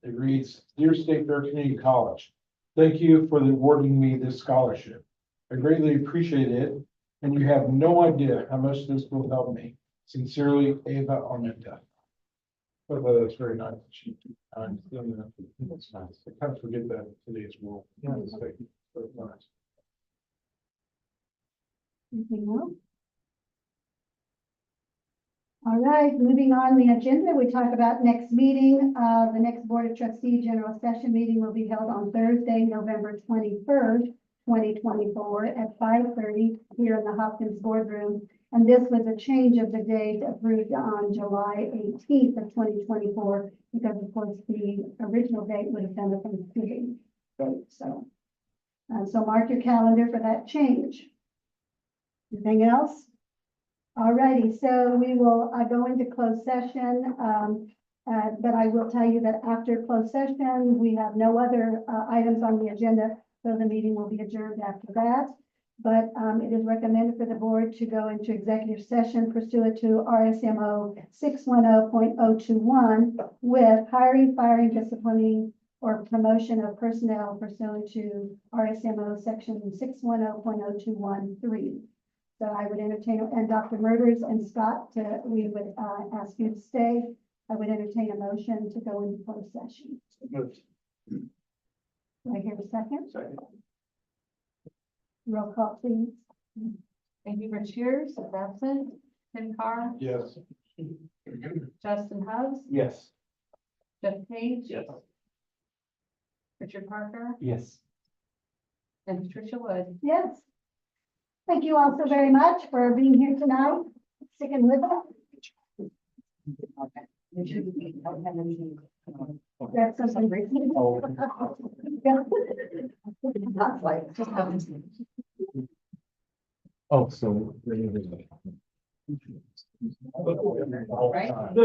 It reads, Dear State Fair Community College, thank you for awarding me this scholarship. I greatly appreciate it, and you have no idea how much this will help me. Sincerely, Ava Armenta. Well, that's very nice. That's nice. I kind of forget that in today's world. Yeah, it's like, very nice. Anything else? All right, moving on the agenda, we talk about next meeting. The next Board of Trustee General Session meeting will be held on Thursday, November 23rd, 2024 at 5:30 here in the Hopkins Boardroom. And this was a change of the date approved on July 18th of 2024, because of course the original date would have been the Thanksgiving date, so. So mark your calendar for that change. Anything else? All righty, so we will go into closed session. But I will tell you that after closed session, we have no other items on the agenda, so the meeting will be adjourned after that. But it is recommended for the board to go into executive session pursuant to RSMO 610.021 with hiring, firing, disciplining, or promotion of personnel pursuant to RSMO section 610.0213. So I would entertain, and Dr. Murders and Scott, we would ask you to stay. I would entertain a motion to go into closed session. Do I hear a second? Second. Roll call, please. Thank you, Rich Shears, is absent. Tim Carr, Yes. Justin Hubs, Yes. Jeff Page. Yes. Richard Parker, Yes. and Patricia Wood. Yes. Thank you all so very much for being here tonight, sticking with us. That's something. That's like, just happens. Oh, so. Right. No,